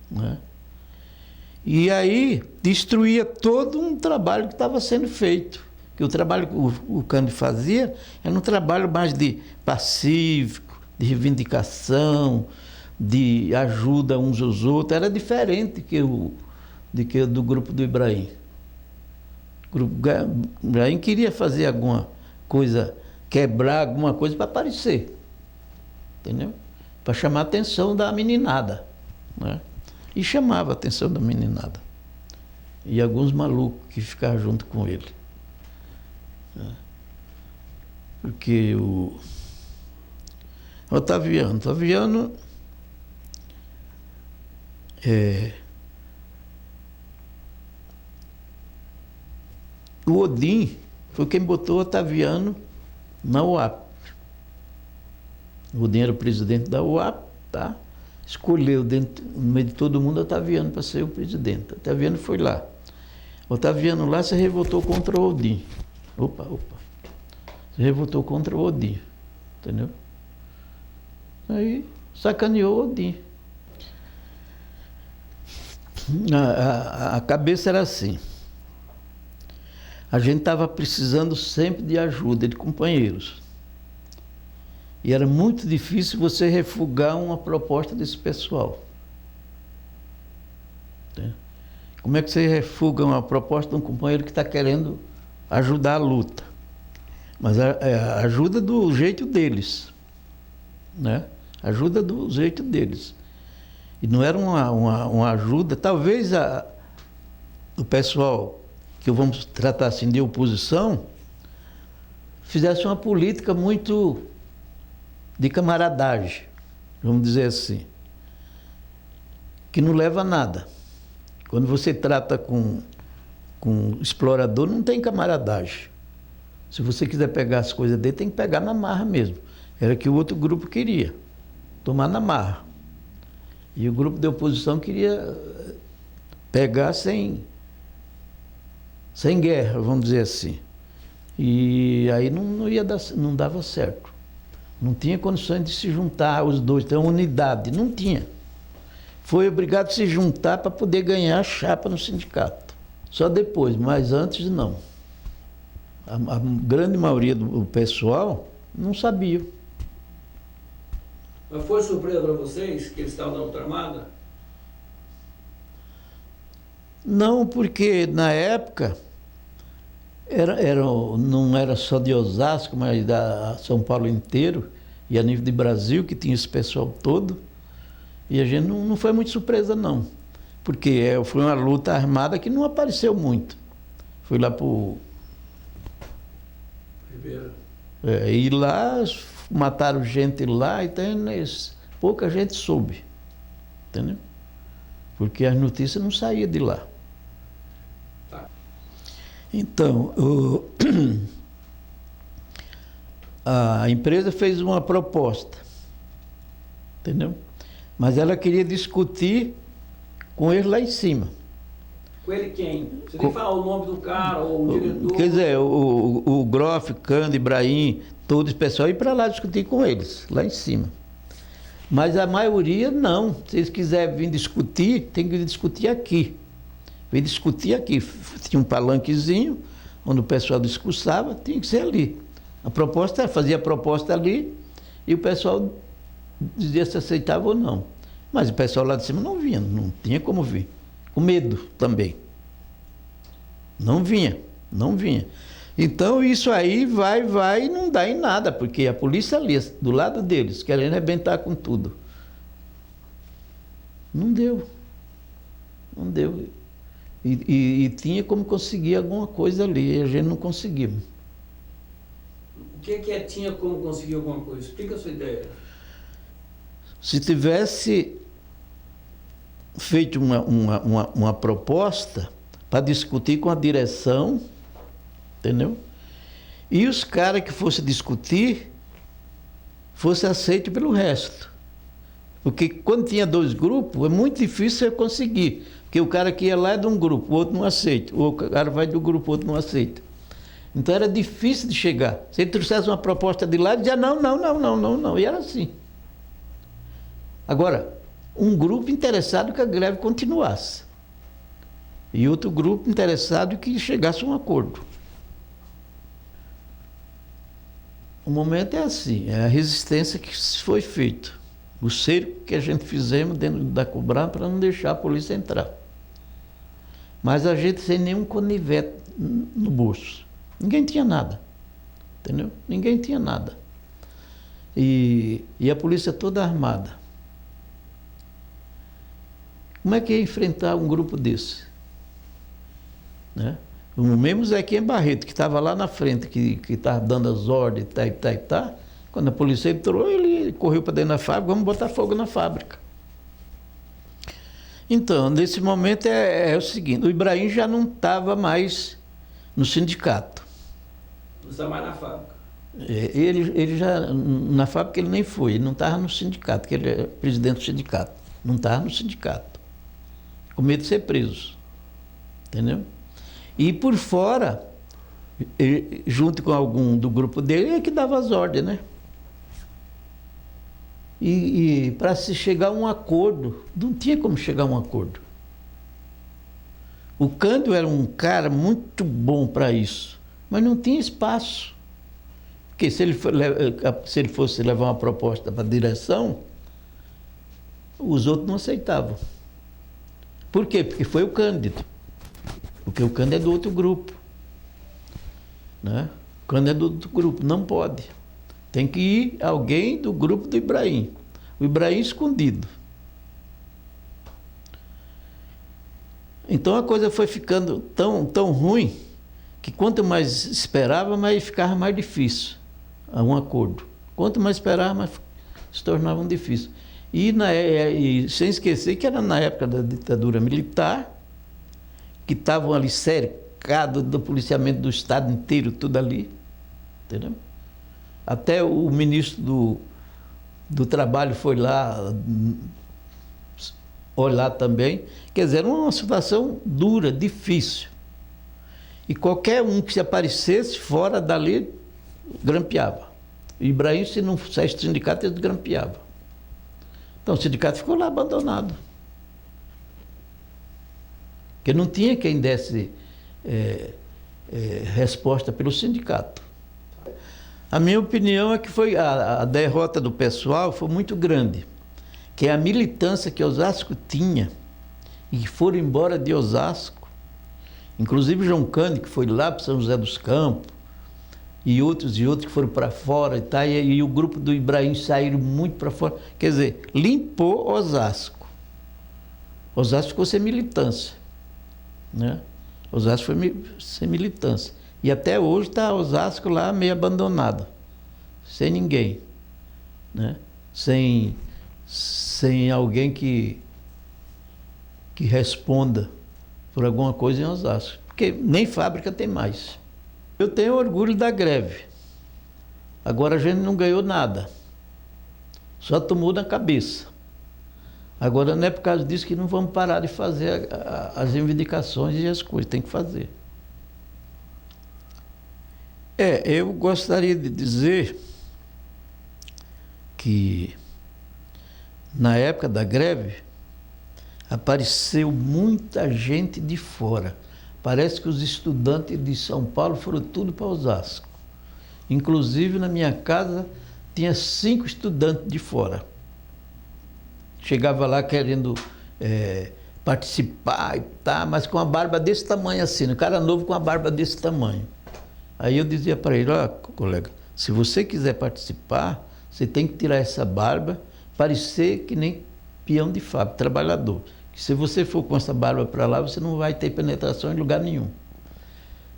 né? E aí destruía todo um trabalho que estava sendo feito. Que o trabalho que o Cândido fazia era um trabalho mais de pacífico, de reivindicação, de ajuda uns aos outros. Era diferente do grupo do Ibrahim. O grupo do Ibrahim queria fazer alguma coisa, quebrar alguma coisa para aparecer, entendeu? Para chamar a atenção da meninada, né? E chamava a atenção da meninada. E alguns malucos que ficavam junto com ele. Porque o Otaviano o Odin foi quem botou o Otaviano na UAP. O Odin era o presidente da UAP, tá? Escolheu no meio de todo mundo o Otaviano para ser o presidente. O Otaviano foi lá. O Otaviano lá se revoltou contra o Odin. Se revoltou contra o Odin, entendeu? Aí sacaneou o Odin. A cabeça era assim. A gente estava precisando sempre de ajuda de companheiros. E era muito difícil você refugar uma proposta desse pessoal. Como é que você refuga uma proposta de um companheiro que está querendo ajudar a luta? Mas ajuda do jeito deles, né? Ajuda do jeito deles. E não era uma ajuda, talvez o pessoal, que vamos tratar assim de oposição, fizesse uma política muito de camaradagem, vamos dizer assim, que não leva a nada. Quando você trata com explorador, não tem camaradagem. Se você quiser pegar as coisas dele, tem que pegar na marra mesmo. Era que o outro grupo queria, tomar na marra. E o grupo de oposição queria pegar sem guerra, vamos dizer assim. E aí não dava certo. Não tinha condições de se juntar os dois, ter uma unidade, não tinha. Foi obrigado a se juntar para poder ganhar a chapa no sindicato. Só depois, mas antes não. A grande maioria do pessoal não sabia. Mas foi surpresa para vocês que eles estavam na outra armada? Não, porque na época não era só de Osasco, mas da São Paulo inteiro, e a nível de Brasil, que tinha esse pessoal todo. E a gente não foi muito surpresa, não. Porque foi uma luta armada que não apareceu muito. Foi lá para o Ribeira. E lá mataram gente lá, então pouca gente soube. Entendeu? Porque as notícias não saíam de lá. Tá. Então, a empresa fez uma proposta, entendeu? Mas ela queria discutir com ele lá em cima. Com ele quem? Você nem fala o nome do cara, ou o diretor? Quer dizer, o Groff, Cândido, Ibrahim, todo esse pessoal ir para lá discutir com eles, lá em cima. Mas a maioria não. Se eles quiserem vir discutir, tem que vir discutir aqui. Vem discutir aqui. Tinha um palanquezinho, onde o pessoal discursava, tinha que ser ali. Fazia a proposta ali, e o pessoal dizia se aceitava ou não. Mas o pessoal lá de cima não vinha, não tinha como vir. Com medo também. Não vinha. Então isso aí vai e não dá em nada, porque a polícia ali, do lado deles, querendo arrebentar com tudo. Não deu. E tinha como conseguir alguma coisa ali, e a gente não conseguiu. O que tinha como conseguir alguma coisa? Explica a sua ideia. Se tivesse feito uma proposta para discutir com a direção, entendeu? E os caras que fossem discutir, fossem aceitos pelo resto. Porque quando tinha 2 grupos, é muito difícil eu conseguir. Porque o cara que ia lá é de um grupo, o outro não aceita. O cara vai do grupo, o outro não aceita. Então era difícil de chegar. Se ele trouxesse uma proposta de lá, ele dizia não. E era assim. Agora, um grupo interessado que a greve continuasse. E outro grupo interessado que chegasse a um acordo. O momento é assim, é a resistência que foi feita. O cerco que a gente fizemos dentro da Cobram para não deixar a polícia entrar. Mas a gente sem nenhum conivete no bolso. Ninguém tinha nada. Entendeu? Ninguém tinha nada. E a polícia toda armada. Como é que ia enfrentar um grupo desse? Né? O mesmo Zequinha Barreto, que estava lá na frente, que estava dando as ordens, tá. Quando a polícia entrou, ele correu para dentro da fábrica, vamos botar fogo na fábrica. Então, nesse momento é o seguinte, o Ibrahim já não estava mais no sindicato. Não está mais na fábrica. Ele já, na fábrica ele nem foi, ele não estava no sindicato, que ele é presidente do sindicato. Não estava no sindicato. Com medo de ser preso. Entendeu? E por fora, junto com algum do grupo dele, é que dava as ordens, né? E para se chegar a um acordo, não tinha como chegar a um acordo. O Cândido era um cara muito bom para isso, mas não tinha espaço. Porque se ele fosse levar uma proposta para a direção, os outros não aceitavam. Por quê? Porque foi o Cândido. Porque o Cândido é do outro grupo. Né? O Cândido é do outro grupo, não pode. Tem que ir alguém do grupo do Ibrahim. O Ibrahim escondido. Então a coisa foi ficando tão ruim que quanto mais esperava, mais ficava mais difícil um acordo. Quanto mais esperava, mais se tornava difícil. E sem esquecer que era na época da ditadura militar, que estavam ali cercados do policiamento do Estado inteiro, tudo ali. Entendeu? Até o ministro do Trabalho foi lá olhar também. Quer dizer, era uma situação dura, difícil. E qualquer um que se aparecesse fora dali, grampeava. O Ibrahim, se não saísse do sindicato, ele grampeava. Então o sindicato ficou lá abandonado. Porque não tinha quem desse resposta pelo sindicato. A minha opinião é que a derrota do pessoal foi muito grande. Que a militância que Osasco tinha, e que foram embora de Osasco, inclusive João Cândido, que foi lá para São José dos Campos, e outros que foram para fora e tal, e o grupo do Ibrahim saíram muito para fora. Quer dizer, limpou Osasco. Osasco ficou sem militância. Né? Osasco foi sem militância. E até hoje está Osasco lá meio abandonado. Sem ninguém. Né? Sem alguém que responda por alguma coisa em Osasco. Porque nem fábrica tem mais. Eu tenho orgulho da greve. Agora a gente não ganhou nada. Só tomou na cabeça. Agora não é por causa disso que não vamos parar de fazer as reivindicações e as coisas. Tem que fazer. Eu gostaria de dizer que na época da greve apareceu muita gente de fora. Parece que os estudantes de São Paulo foram tudo para Osasco. Inclusive, na minha casa, tinha 5 estudantes de fora. Chegava lá querendo participar e tal, mas com a barba desse tamanho assim, um cara novo com a barba desse tamanho. Aí eu dizia para ele, colega, se você quiser participar, você tem que tirar essa barba, parecer que nem peão de fábrica, trabalhador. Que se você for com essa barba para lá, você não vai ter penetração em lugar nenhum.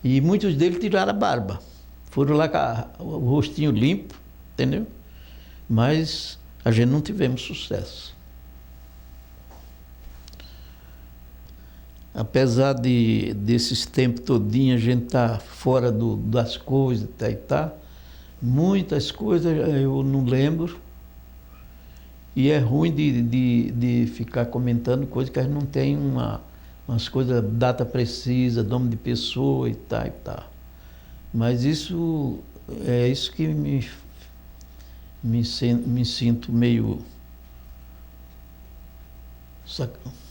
E muitos deles tiraram a barba. Foram lá com o rostinho limpo, entendeu? Mas a gente não tivemos sucesso. apesar desses tempos todinhos a gente tá fora das coisas, muitas coisas eu não lembro. E é ruim de ficar comentando coisas que a gente não tem umas coisas, data precisa, nome de pessoa e tal. Mas isso é isso que me sinto meio